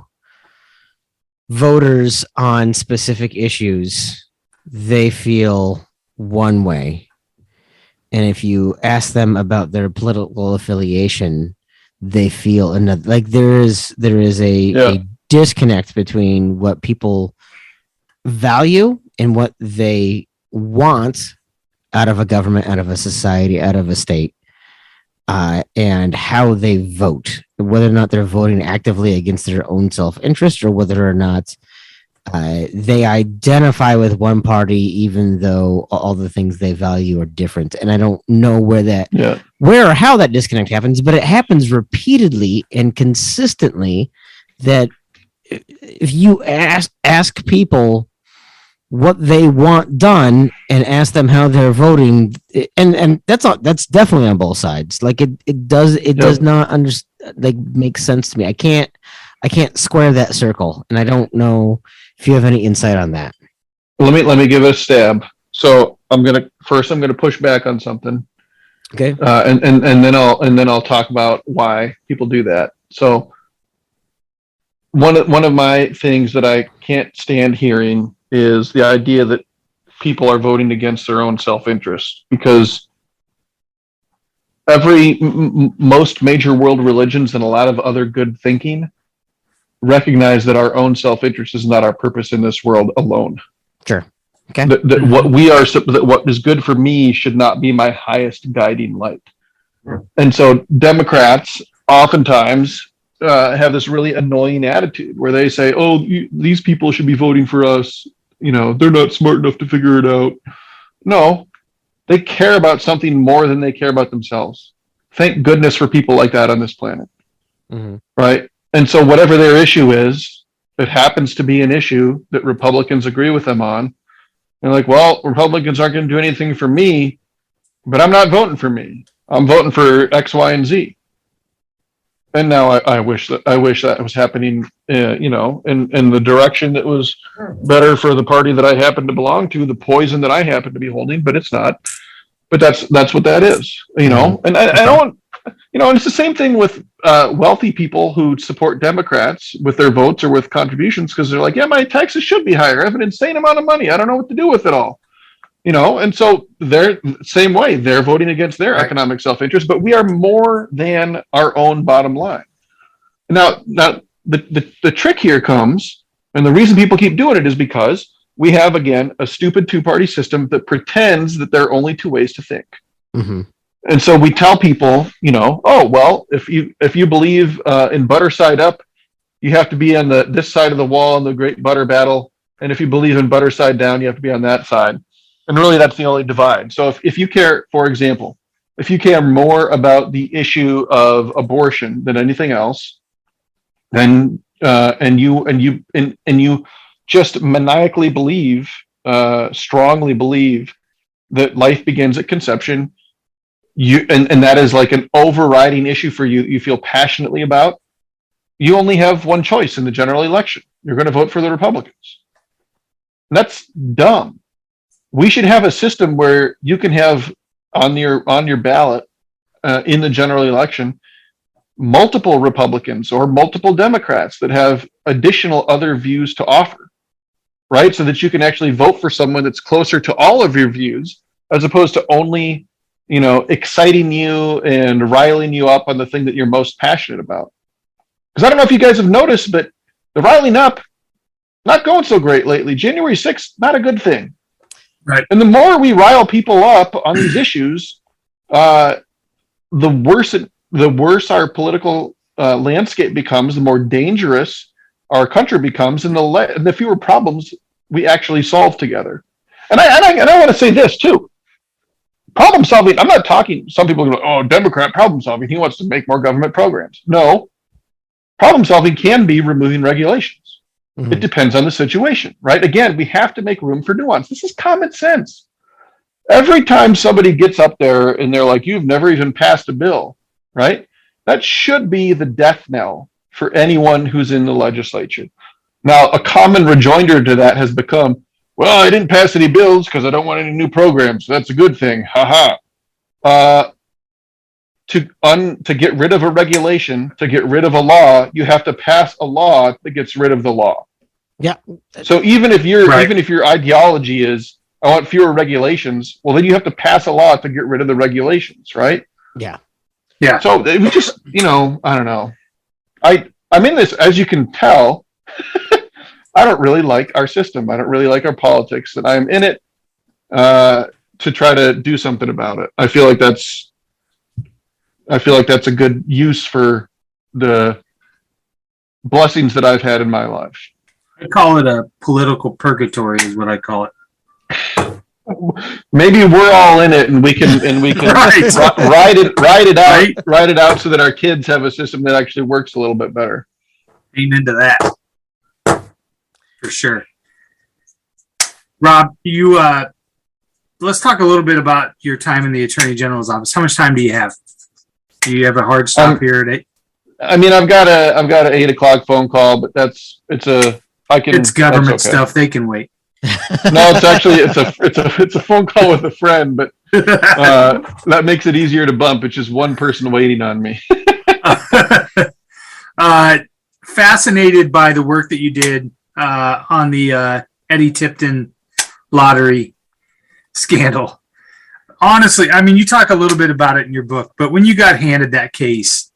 voters on specific issues, they feel one way. And if you ask them about their political affiliation, they feel another. Like there is a disconnect between what people value and what they want out of a government, out of a society, out of a state, and how they vote, whether or not they're voting actively against their own self-interest or whether or not they identify with one party, even though all the things they value are different. And I don't know where or how that disconnect happens, but it happens repeatedly and consistently. That if you ask people what they want done and ask them how they're voting, and that's definitely on both sides. Like it does not make sense to me. I can't square that circle, and I don't know if you have any insight on that. Let me give it a stab. So I'm gonna push back on something. Okay. And then I'll talk about why people do that. So one of my things that I can't stand hearing is the idea that people are voting against their own self-interest, because most major world religions and a lot of other good thinking recognize that our own self-interest is not our purpose in this world alone. Sure. Okay. That what is good for me should not be my highest guiding light. And so Democrats oftentimes have this really annoying attitude where they say, "Oh, these people should be voting for us. You know, they're not smart enough to figure it out." No, they care about something more than they care about themselves. Thank goodness for people like that on this planet. Mm-hmm. Right? And so whatever their issue is, it happens to be an issue that Republicans agree with them on. They're like, well, Republicans aren't going to do anything for me, but I'm not voting for me. I'm voting for X, Y, and Z. And now I wish that was happening, in the direction that was better for the party that I happen to belong to, the poison that I happen to be holding, but it's not. But that's what that is, And I don't, and it's the same thing with wealthy people who support Democrats with their votes or with contributions, because they're like, yeah, my taxes should be higher. I have an insane amount of money. I don't know what to do with it all. And so they're the same way. They're voting against their economic self-interest, but we are more than our own bottom line. Now the trick here comes, and the reason people keep doing it is because we have, again, a stupid two-party system that pretends that there are only two ways to think. Mm-hmm. And so we tell people, oh, well, if you believe in butter side up, you have to be on this side of the wall in the great butter battle. And if you believe in butter side down, you have to be on that side. And really, that's the only divide. So if you care, for example, if you care more about the issue of abortion than anything else, then and you just maniacally believe, strongly believe that life begins at conception, and that is like an overriding issue for you that you feel passionately about, you only have one choice in the general election. You're going to vote for the Republicans. That's dumb. We should have a system where you can have on your ballot in the general election multiple Republicans or multiple Democrats that have additional other views to offer, right? So that you can actually vote for someone that's closer to all of your views, as opposed to only, exciting you and riling you up on the thing that you're most passionate about. Because I don't know if you guys have noticed, but the riling up, not going so great lately. January 6th, not a good thing. Right. And the more we rile people up on these issues, the worse our political landscape becomes, the more dangerous our country becomes, and the fewer problems we actually solve together. And I want to say this too. Problem solving, I'm not talking, some people go, oh, Democrat problem solving, he wants to make more government programs. No. Problem solving can be removing regulations. Mm-hmm. It depends on the situation, right? Again, we have to make room for nuance. This is common sense. Every time somebody gets up there and they're like, you've never even passed a bill, right? That should be the death knell for anyone who's in the legislature. Now, a common rejoinder to that has become, well, I didn't pass any bills because I don't want any new programs. So that's a good thing. Ha ha. To get rid of a regulation, to get rid of a law, you have to pass a law that gets rid of the law. Yeah. So even if your ideology is I want fewer regulations, well then you have to pass a law to get rid of the regulations, right? Yeah. Yeah. So we just, I don't know. I'm in this, as you can tell. I don't really like our system. I don't really like our politics, and I'm in it to try to do something about it. I feel like that's a good use for the blessings that I've had in my life. I call it a political purgatory is what I call it. Maybe we're all in it and we can Right. ride it out, Right. ride it out so that our kids have a system that actually works a little bit better. Ain't into that. For sure. Rob, you let's talk a little bit about your time in the Attorney General's office. How much time do you have? Do you have a hard stop here at 8? I mean, I've got an 8:00 phone call, but It's government stuff. They can wait. No, it's actually it's a phone call with a friend, but that makes it easier to bump. It's just one person waiting on me. Fascinated by the work that you did on the Eddie Tipton lottery scandal. Honestly, I mean, you talk a little bit about it in your book, but when you got handed that case,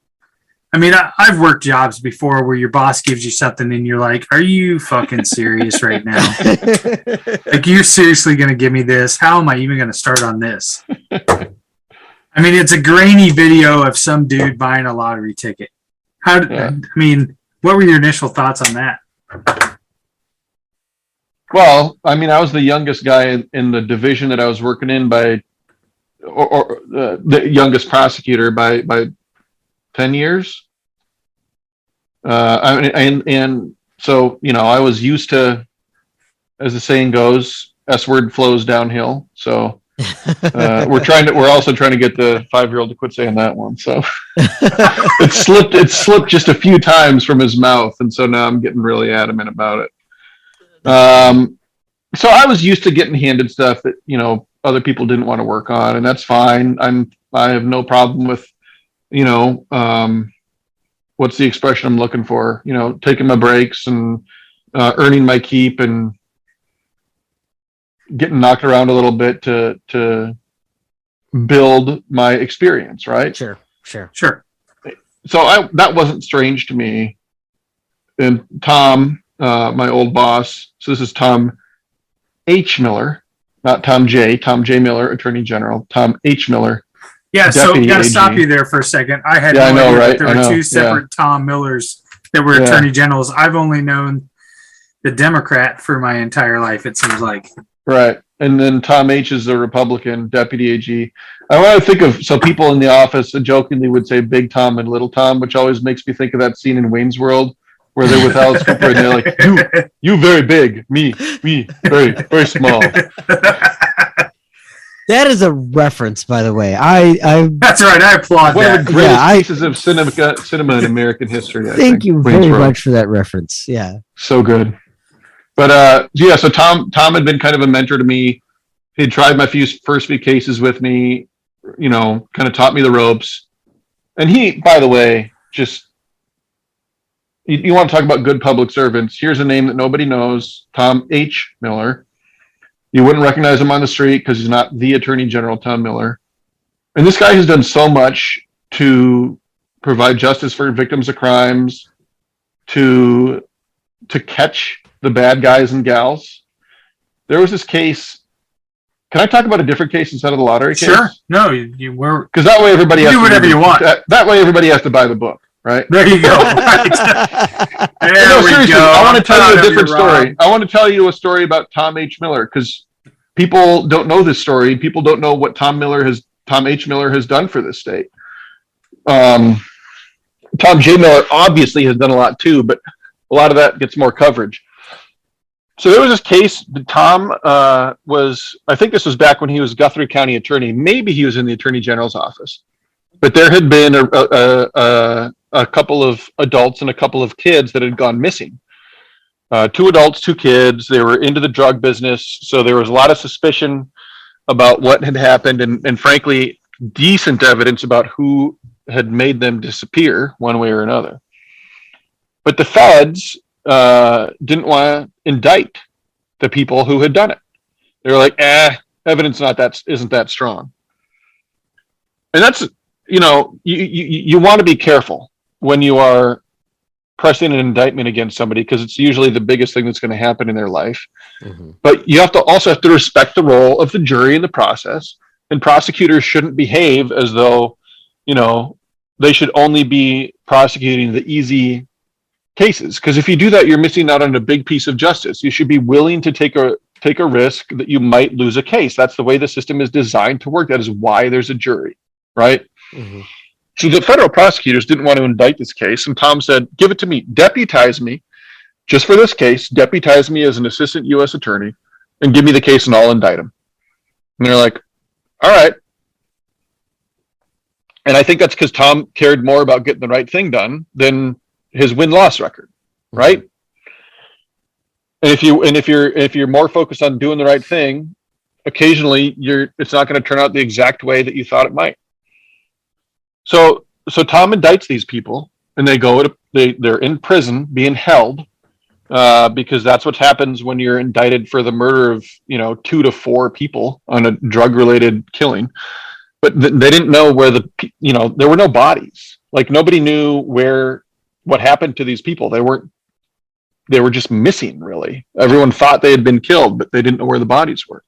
I mean, I've worked jobs before where your boss gives you something and you're like, are you fucking serious right now? Like, you're seriously going to give me this? How am I even going to start on this? I mean, it's a grainy video of some dude buying a lottery ticket. I mean, what were your initial thoughts on that? Well, I mean, I was the youngest guy in the division that I was working in or the youngest prosecutor by 10 years. And so, I was used to, as the saying goes, S word flows downhill. So we're also trying to get the 5-year-old to quit saying that one. So it slipped just a few times from his mouth. And so now I'm getting really adamant about it. So I was used to getting handed stuff that, other people didn't want to work on, and that's fine. I have no problem with, what's the expression I'm looking for? Taking my breaks and earning my keep and getting knocked around a little bit to build my experience, right? Sure. So that wasn't strange to me. And Tom, my old boss, so this is Tom H. Miller, not Tom J. Miller, Attorney General. Tom H. Miller. Yeah, so Deputy got to AG. stop you there for a second. I had Yeah, I know, idea right? that there were two separate Tom Millers that were Attorney Generals. I've only known the Democrat for my entire life, it seems like. Right. And then Tom H. is a Republican Deputy AG. I want to think of, so people in the office jokingly would say Big Tom and Little Tom, which always makes me think of that scene in Wayne's World where they're with Alice Cooper and they're like, you very big, me, very, very small. That is a reference, by the way. That's right. I applaud One that. of the greatest pieces of cinema in American history. Thank you very much for that reference. Yeah. So good. But so Tom had been kind of a mentor to me. He'd tried my first few cases with me, kind of taught me the ropes. And he, by the way, just, you want to talk about good public servants. Here's a name that nobody knows, Tom H. Miller. You wouldn't recognize him on the street because he's not the Attorney General, Tom Miller. And this guy has done so much to provide justice for victims of crimes, to catch the bad guys and gals. There was this case. Can I talk about a different case instead of the lottery case? Sure. No, you were. Because that way everybody has do whatever you want. That way everybody has to buy the book, right? There you go. Right. There we seriously, go. I want to tell you a different story. Rob. I want to tell you a story about Tom H. Miller because people don't know this story. People don't know what Tom H. Miller has done for this state. Tom J. Miller obviously has done a lot too, but a lot of that gets more coverage. So there was this case that Tom I think this was back when he was Guthrie County Attorney. Maybe he was in the Attorney General's office. But there had been a couple of adults and a couple of kids that had gone missing. 2 adults, 2 kids. They were into the drug business. So there was a lot of suspicion about what had happened and frankly, decent evidence about who had made them disappear one way or another. But the feds didn't want to indict the people who had done it. They were like, evidence isn't that strong. And that's, you want to be careful when you are pressing an indictment against somebody, because it's usually the biggest thing that's going to happen in their life. Mm-hmm. But you also have to respect the role of the jury in the process, and prosecutors shouldn't behave as though, they should only be prosecuting the easy cases. Because if you do that, you're missing out on a big piece of justice. You should be willing to take a risk that you might lose a case. That's the way the system is designed to work. That is why there's a jury, right? Mm-hmm. So the federal prosecutors didn't want to indict this case, and Tom said, give it to me, deputize me, just for this case, deputize me as an assistant U.S. attorney, and give me the case and I'll indict him. And they're like, all right. And I think that's because Tom cared more about getting the right thing done than his win-loss record, right? And if you're more focused on doing the right thing, occasionally it's not going to turn out the exact way that you thought it might. So Tom indicts these people, and they're in prison being held, because that's what happens when you're indicted for the murder of 2 to 4 people on a drug-related killing. But they didn't know where there were no bodies. Like, nobody knew what happened to these people. They were just missing, really. Everyone thought they had been killed, but they didn't know where the bodies were.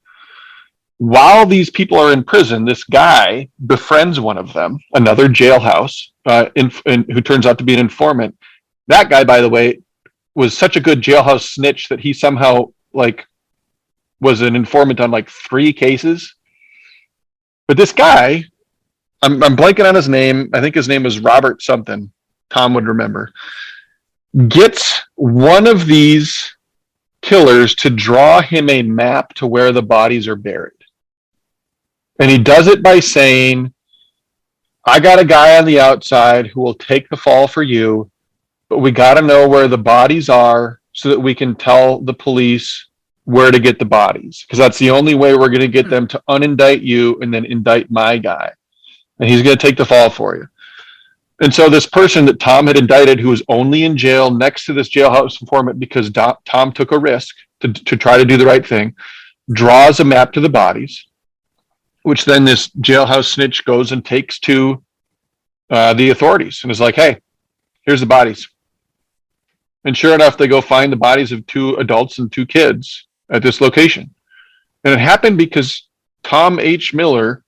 While these people are in prison, this guy befriends one of them, another jailhouse, who turns out to be an informant. That guy, by the way, was such a good jailhouse snitch that he somehow was an informant on 3 cases. But this guy, I'm blanking on his name. I think his name was Robert something. Tom would remember. Gets one of these killers to draw him a map to where the bodies are buried. And he does it by saying, I got a guy on the outside who will take the fall for you, but we got to know where the bodies are so that we can tell the police where to get the bodies. Because that's the only way we're going to get them to unindict you and then indict my guy. And he's going to take the fall for you. And so this person that Tom had indicted, who was only in jail next to this jailhouse informant because Tom took a risk to try to do the right thing, draws a map to the bodies, which then this jailhouse snitch goes and takes to the authorities and is like, hey, here's the bodies. And sure enough, they go find the bodies of 2 adults and 2 kids at this location. And it happened because Tom H. Miller,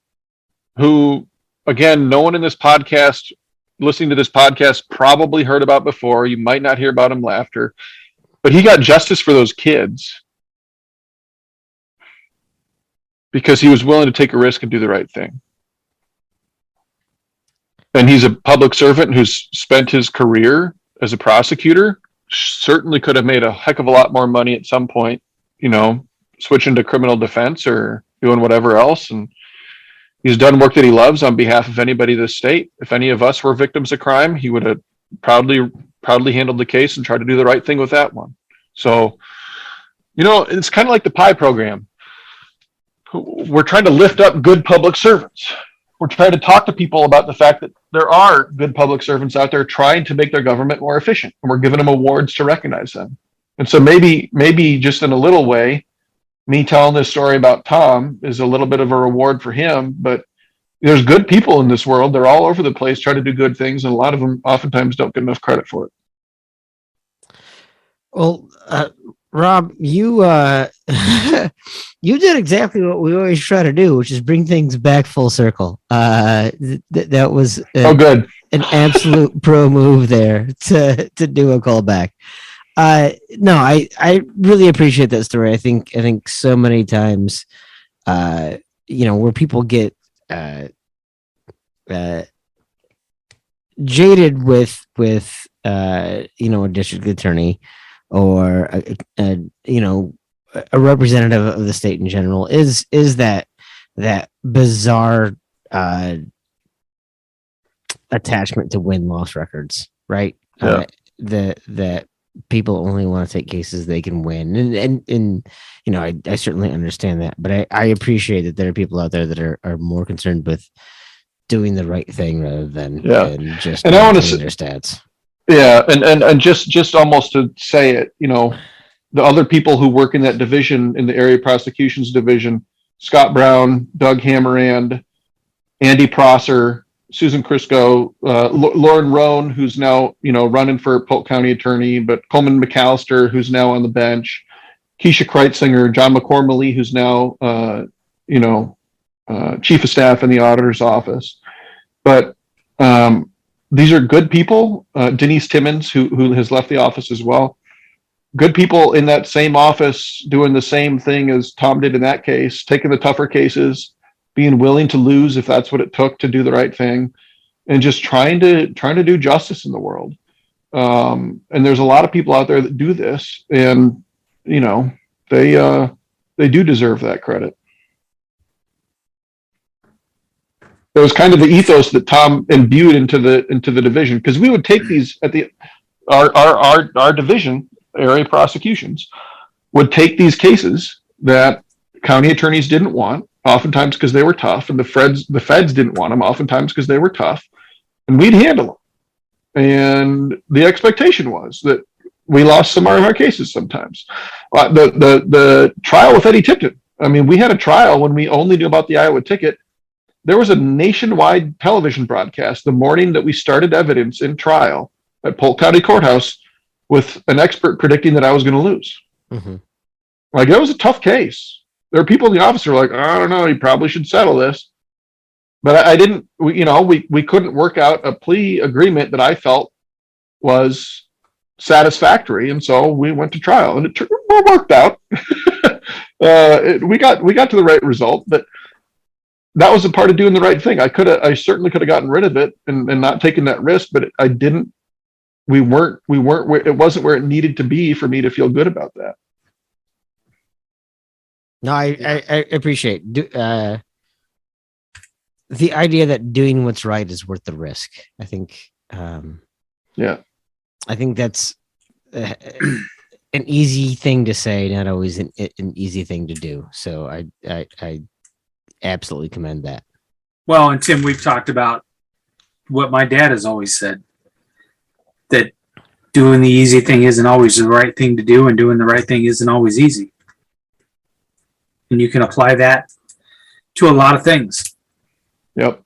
who, again, no one in this podcast, listening to this podcast, probably heard about before. You might not hear about him after, but he got justice for those kids because he was willing to take a risk and do the right thing. And he's a public servant who's spent his career as a prosecutor, certainly could have made a heck of a lot more money at some point, switching to criminal defense or doing whatever else. And he's done work that he loves on behalf of anybody in this state. If any of us were victims of crime, he would have proudly handled the case and tried to do the right thing with that one. So, it's kind of like the PI program. We're trying to lift up good public servants. We're trying to talk to people about the fact that there are good public servants out there trying to make their government more efficient, and we're giving them awards to recognize them. And so maybe just in a little way, me telling this story about Tom is a little bit of a reward for him, but there's good people in this world. They're all over the place trying to do good things, and a lot of them oftentimes don't get enough credit for it. Well, Rob, you you did exactly what we always try to do, which is bring things back full circle. That was good, an absolute pro move there to do a callback. No, I really appreciate that story. I think so many times, where people get jaded with a district attorney or a representative of the state in general is that bizarre attachment to win-loss records, right? Yeah. That people only want to take cases they can win, and I certainly understand that, but I appreciate that there are people out there that are more concerned with doing the right thing rather than just and I want to their stats. Yeah, and just almost to say it, the other people who work in that division, in the area prosecutions division, Scott Brown, Doug Hammerand, Andy Prosser, Susan Crisco, Lauren Roan, who's now, running for Polk County attorney, but Coleman McAllister, who's now on the bench, Keisha Kreitsinger, John McCormley, who's now, chief of staff in the auditor's office. But these are good people. Denise Timmons, who has left the office as well. Good people in that same office doing the same thing as Tom did in that case, taking the tougher cases, being willing to lose if that's what it took to do the right thing, and just trying to do justice in the world. And there's a lot of people out there that do this, and they do deserve that credit. It was kind of the ethos that Tom imbued into the division, because we would take these at our division, area prosecutions, would take these cases that county attorneys didn't want, oftentimes because they were tough, and the feds didn't want them, oftentimes because they were tough, and we'd handle them. And the expectation was that we lost some of our cases sometimes. The trial with Eddie Tipton, I mean, we had a trial when we only knew about the Iowa ticket. There was a nationwide television broadcast the morning that we started evidence in trial at Polk County Courthouse with an expert predicting that I was going to lose. Mm-hmm. Like, it was a tough case. There are people in the office who are like, I don't know, you probably should settle this. But I didn't, we couldn't work out a plea agreement that I felt was satisfactory. And so we went to trial, and it worked out. We got to the right result, but that was a part of doing the right thing. I certainly could have gotten rid of it and not taken that risk, but I didn't. We weren't where it wasn't where it needed to be for me to feel good about that. No, I appreciate the idea that doing what's right is worth the risk. I think, yeah, I think that's an easy thing to say, not always an easy thing to do. So I absolutely commend that. Well, and Tim, we've talked about what my dad has always said, that doing the easy thing isn't always the right thing to do, and doing the right thing isn't always easy. And you can apply that to a lot of things. Yep.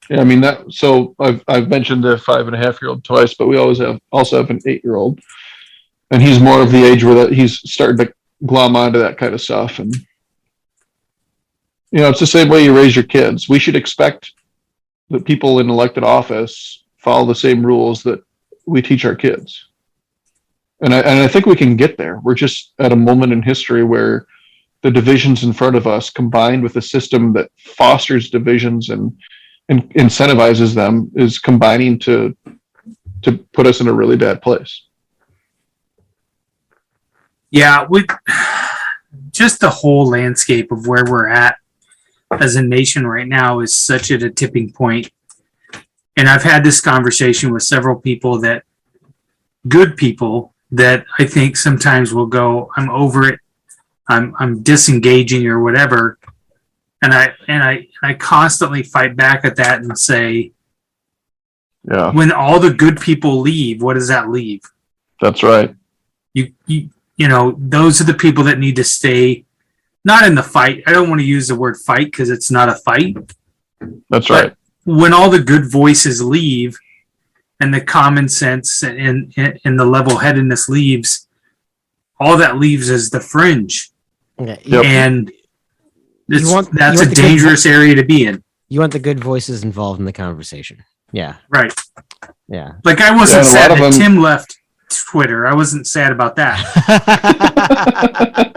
Yeah, I mean so I've mentioned the 5.5-year-old twice, but we also have an 8-year-old, and he's more of the age where he's starting to glom onto that kind of stuff. And it's the same way you raise your kids. We should expect that people in elected office follow the same rules that we teach our kids. And I think we can get there. We're just at a moment in history where the divisions in front of us, combined with a system that fosters divisions and incentivizes them, is combining to put us in a really bad place. Yeah, just the whole landscape of where we're at as a nation right now is such at a tipping point. And I've had this conversation with several people, good people, that I think sometimes will go, I'm over it, I'm disengaging or whatever. And I constantly fight back at that and say, yeah, when all the good people leave, what does that leave? That's right. Those are the people that need to stay, not in the fight. I don't want to use the word fight because it's not a fight. That's right. When all the good voices leave and the common sense and the level-headedness leaves, all that leaves is the fringe. Okay. Yep. And that's a dangerous area to be in. You want the good voices involved in the conversation. Yeah. Right. Yeah. Like, I wasn't sad that Tim left Twitter. I wasn't sad about that.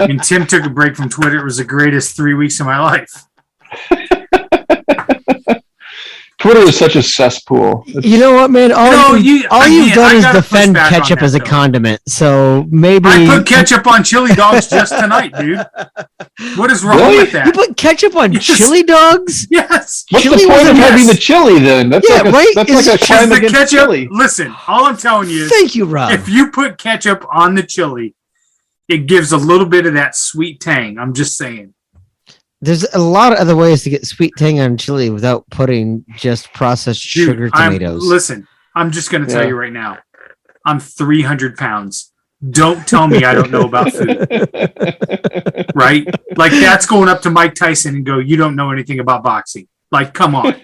When Tim took a break from Twitter, it was the greatest 3 weeks of my life. Twitter is such a cesspool. You know what, man? All you've done is defend ketchup as a condiment. So maybe I put ketchup on chili dogs just tonight, dude. What is wrong with that? You put ketchup on chili dogs? Yes. What's the point of having the chili then? That's like a crime against ketchup, chili. Listen, all I'm telling you is, thank you, Rob. If you put ketchup on the chili, it gives a little bit of that sweet tang. I'm just saying. There's a lot of other ways to get sweet tang on chili without putting just processed sugar tomatoes. Listen, I'm just going to tell you right now. I'm 300 pounds. Don't tell me I don't know about food. Right? Like, that's going up to Mike Tyson and go, you don't know anything about boxing. Like, come on.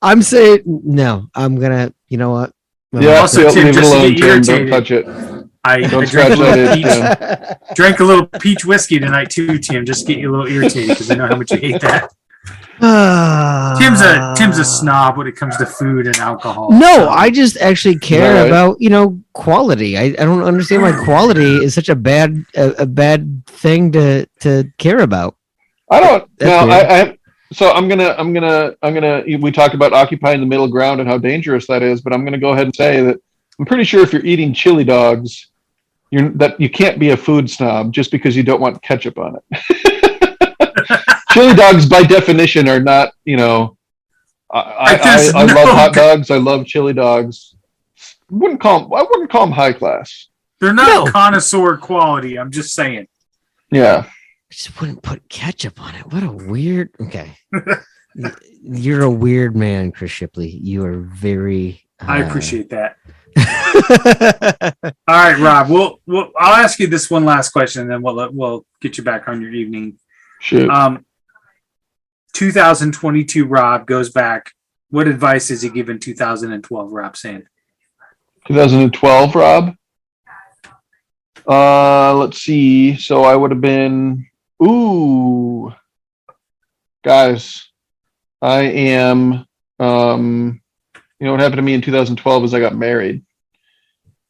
I'm saying, no, I'm going to, you know what? Also, Tim, leave it just to alone, get Tim. irritated, Don't touch it. I Don't drank, scratch that itch, Tim. drank a little peach whiskey tonight too, Tim, just to get you a little irritated because I know how much you hate that. Tim's a snob when it comes to food and alcohol. No, so. I just actually care about, quality. I don't understand why quality is such a bad thing to care about. I don't. No, so I'm gonna. We talked about occupying the middle ground and how dangerous that is, but I'm gonna go ahead and say that I'm pretty sure if you're eating chili dogs, you can't be a food snob just because you don't want ketchup on it. Chili dogs, by definition, are not. I love hot dogs. I love chili dogs. I wouldn't call them high class. They're not connoisseur quality. I'm just saying. Yeah. I just wouldn't put ketchup on it. What a weird. Okay. You're a weird man, Chris Shipley. You are very. I appreciate that. All right, Rob. I'll ask you this one last question, and then we'll get you back on your evening. Shoot. 2022 Rob goes back. What advice is he given 2012 Rob Sand? 2012 Rob? Let's see. So I would have been guys, I am what happened to me in 2012 is I got married.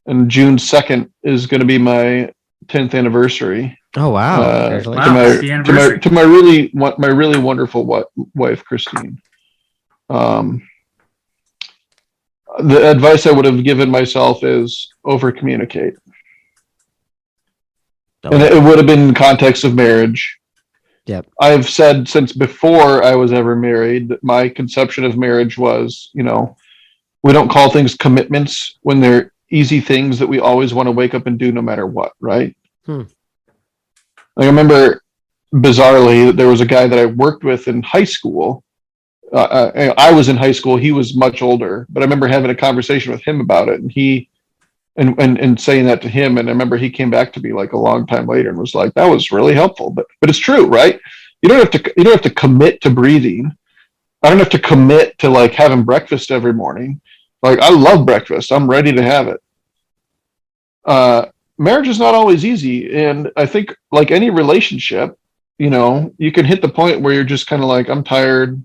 And June 2nd is going to be my 10th anniversary. Oh wow! To my really wonderful wife Christine. The advice I would have given myself is over communicate, and it would have been in context of marriage. Yep. I've said since before I was ever married that my conception of marriage was, we don't call things commitments when they're easy things that we always want to wake up and do no matter what, right? I remember bizarrely that there was a guy that I worked with in high school. I was in high school. He was much older, but I remember having a conversation with him about it, and and saying that to him. And I remember he came back to me like a long time later and was like, "That was really helpful." But it's true, right? You don't have to commit to breathing. I don't have to commit to like having breakfast every morning. Like, I love breakfast. I'm ready to have it. Marriage is not always easy. And I think like any relationship, you can hit the point where you're just kind of like, I'm tired,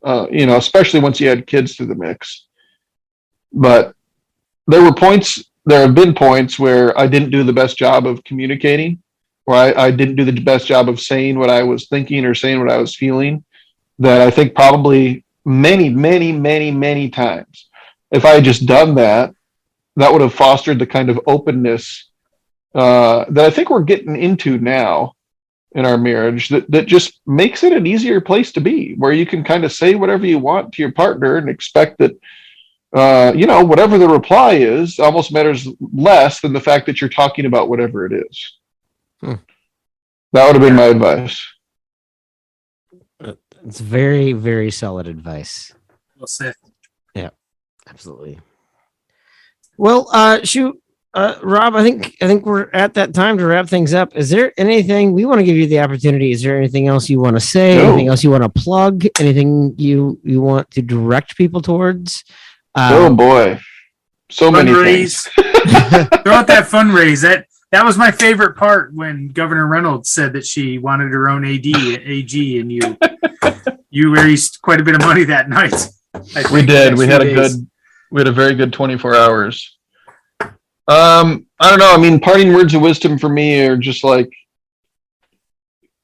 especially once you add kids to the mix. But there have been points where I didn't do the best job of communicating, where I didn't do the best job of saying what I was thinking or saying what I was feeling, that I think probably many, many, many, many times, if I had just done that, that would have fostered the kind of openness that I think we're getting into now in our marriage, that just makes it an easier place to be, where you can kind of say whatever you want to your partner and expect that, whatever the reply is almost matters less than the fact that you're talking about whatever it is. That would have been my advice. It's very, very solid advice. Well said. Yeah, absolutely. Well, Rob, I think we're at that time to wrap things up. Is there anything we want to give you the opportunity? Is there anything else you want to say? No. Anything else you want to plug? Anything you want to direct people towards? Oh boy, so many things. Throw out that fundraise. That was my favorite part when Governor Reynolds said that she wanted her own AG, and you raised quite a bit of money that night. We did. We had a very good 24 hours. I don't know. I mean, parting words of wisdom for me are just like,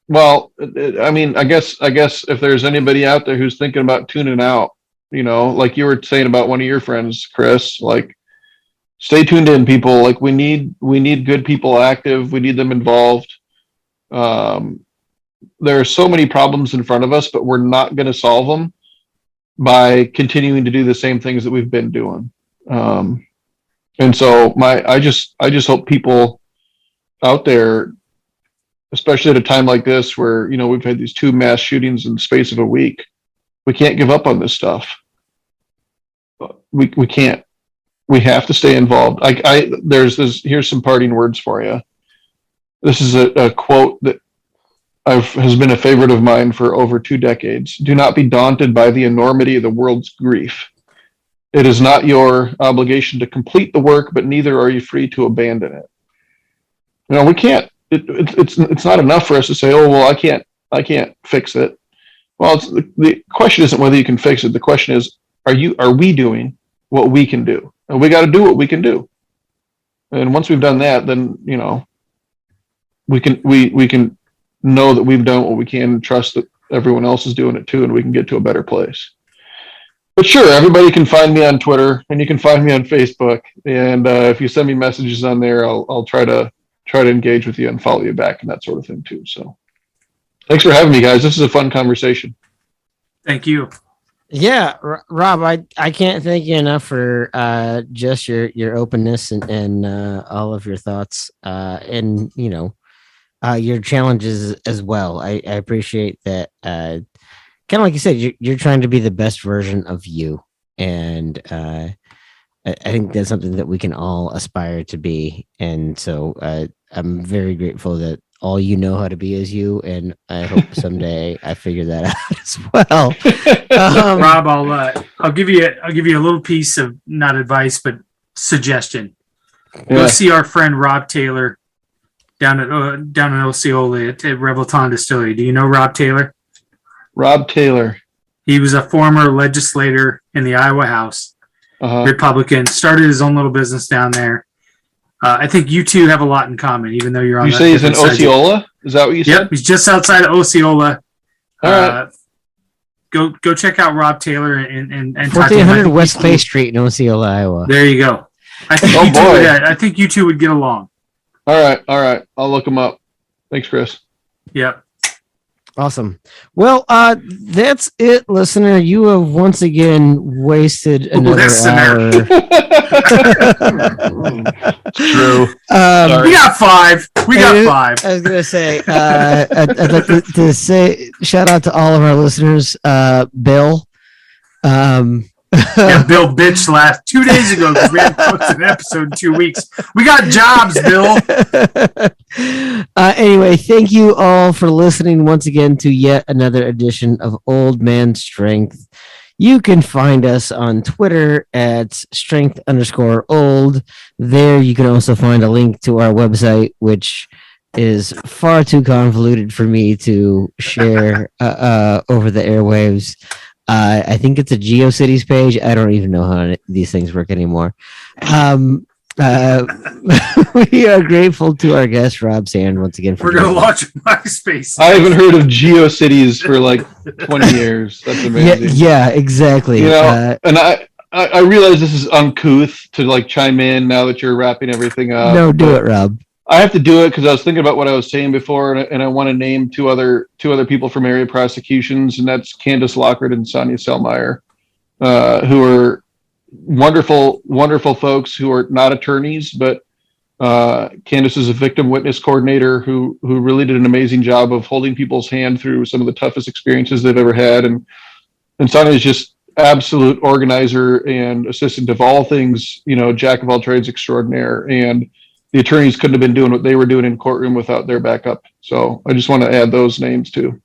well, I mean, I guess if there's anybody out there who's thinking about tuning out, like you were saying about one of your friends, Chris, like, stay tuned in, people. Like, we need good people active. We need them involved. There are so many problems in front of us, but we're not going to solve them by continuing to do the same things that we've been doing. And so I just hope people out there especially at a time like this where, we've had these 2 mass shootings in the space of a week. We can't give up on this stuff. We can't. We have to stay involved. Here's some parting words for you. This is a quote that has been a favorite of mine for over 2 decades. Do not be daunted by the enormity of the world's grief. It is not your obligation to complete the work, but neither are you free to abandon it. We can't. It's not enough for us to say, oh, well, I can't fix it. Well, the question isn't whether you can fix it. The question is, are we doing what we can do? And we got to do what we can do. And once we've done that, then, we can know that we've done what we can and trust that everyone else is doing it too, and we can get to a better place. But sure, everybody can find me on Twitter, and you can find me on Facebook. And if you send me messages on there, I'll try to engage with you and follow you back and that sort of thing too. So thanks for having me, guys. This is a fun conversation. Thank you. Yeah, Rob, I can't thank you enough for just your openness and all of your thoughts and your challenges as well. I appreciate that. Kind of like you said, you're trying to be the best version of you, and I think that's something that we can all aspire to be. And so I'm very grateful that all you know how to be is you, and I hope someday I figure that out as well. Rob, I'll give you a little piece of not advice but suggestion. Go see our friend Rob Taylor down in Osceola at Revelton Distillery. Do you know Rob Taylor? Rob Taylor. He was a former legislator in the Iowa House, Republican. Started his own little business down there. I think you two have a lot in common, even though you're on. You say he's in Osceola? Is that what you said? Yep, he's just outside of Osceola. All right. Go check out Rob Taylor and 1400 West Clay Street in Osceola, Iowa. There you go. I think I think you two would get along. All right. I'll look him up. Thanks, Chris. Yep. Awesome. Well, that's it, listener. You have once again wasted another hour. It's true. We got 5. I was gonna say, I'd like to say shout out to all of our listeners. Bill. Bill bitched last 2 days ago because we hadn't posted an episode in 2 weeks. We got jobs, Bill. Anyway, thank you all for listening once again to yet another edition of Old Man Strength. You can find us on Twitter at strength_old. There you can also find a link to our website, which is far too convoluted for me to share over the airwaves. I think it's a GeoCities page. I don't even know how these things work anymore. We are grateful to our guest, Rob Sand, once again. We're going to launch MySpace. I haven't heard of GeoCities for like 20 years. That's amazing. Yeah, exactly. And I realize this is uncouth to like chime in now that you're wrapping everything up. No, do it, Rob. I have to do it because I was thinking about what I was saying before, and I want to name two other people from area prosecutions, and that's Candace Lockard and Sonia Selmeyer, who are wonderful, wonderful folks who are not attorneys, but Candace is a victim witness coordinator who really did an amazing job of holding people's hand through some of the toughest experiences they've ever had, and Sonia is just absolute organizer and assistant of all things, jack of all trades extraordinaire, and the attorneys couldn't have been doing what they were doing in courtroom without their backup. So I just want to add those names too.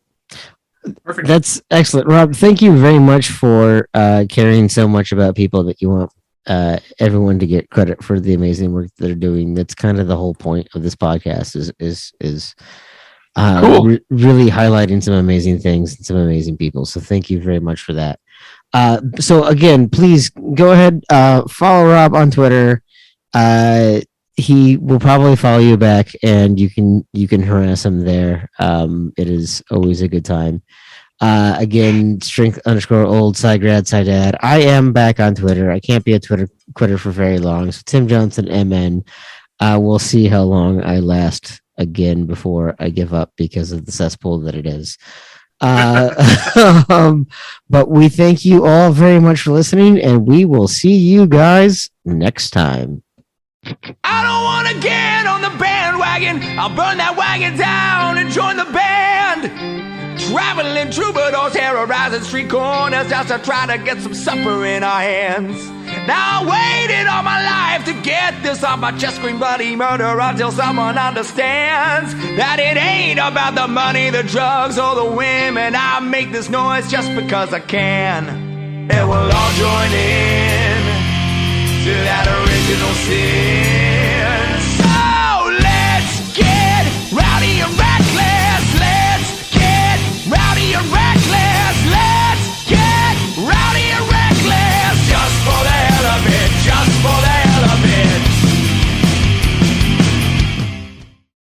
Perfect. That's excellent, Rob. Thank you very much for caring so much about people that you want everyone to get credit for the amazing work that they're doing. That's kind of the whole point of this podcast is cool. Really highlighting some amazing things and some amazing people. So thank you very much for that. So again, please go ahead, follow Rob on Twitter. He will probably follow you back, and you can harass him there. It is always a good time. Again, strength_old, SciGrad, SciDad. I am back on Twitter. I can't be a Twitter for very long. So Tim Johnson, MN. We'll see how long I last again before I give up because of the cesspool that it is. But we thank you all very much for listening, and we will see you guys next time. I don't want to get on the bandwagon. wagon, I'll burn that wagon down and join the band. Traveling troubadours terrorizing street corners just to try to get some supper in our hands. Now I waited all my life to get this off my chest, scream bloody murder until someone understands that it ain't about the money, the drugs, or the women. I make this noise just because I can. And we'll all join in to that original sin.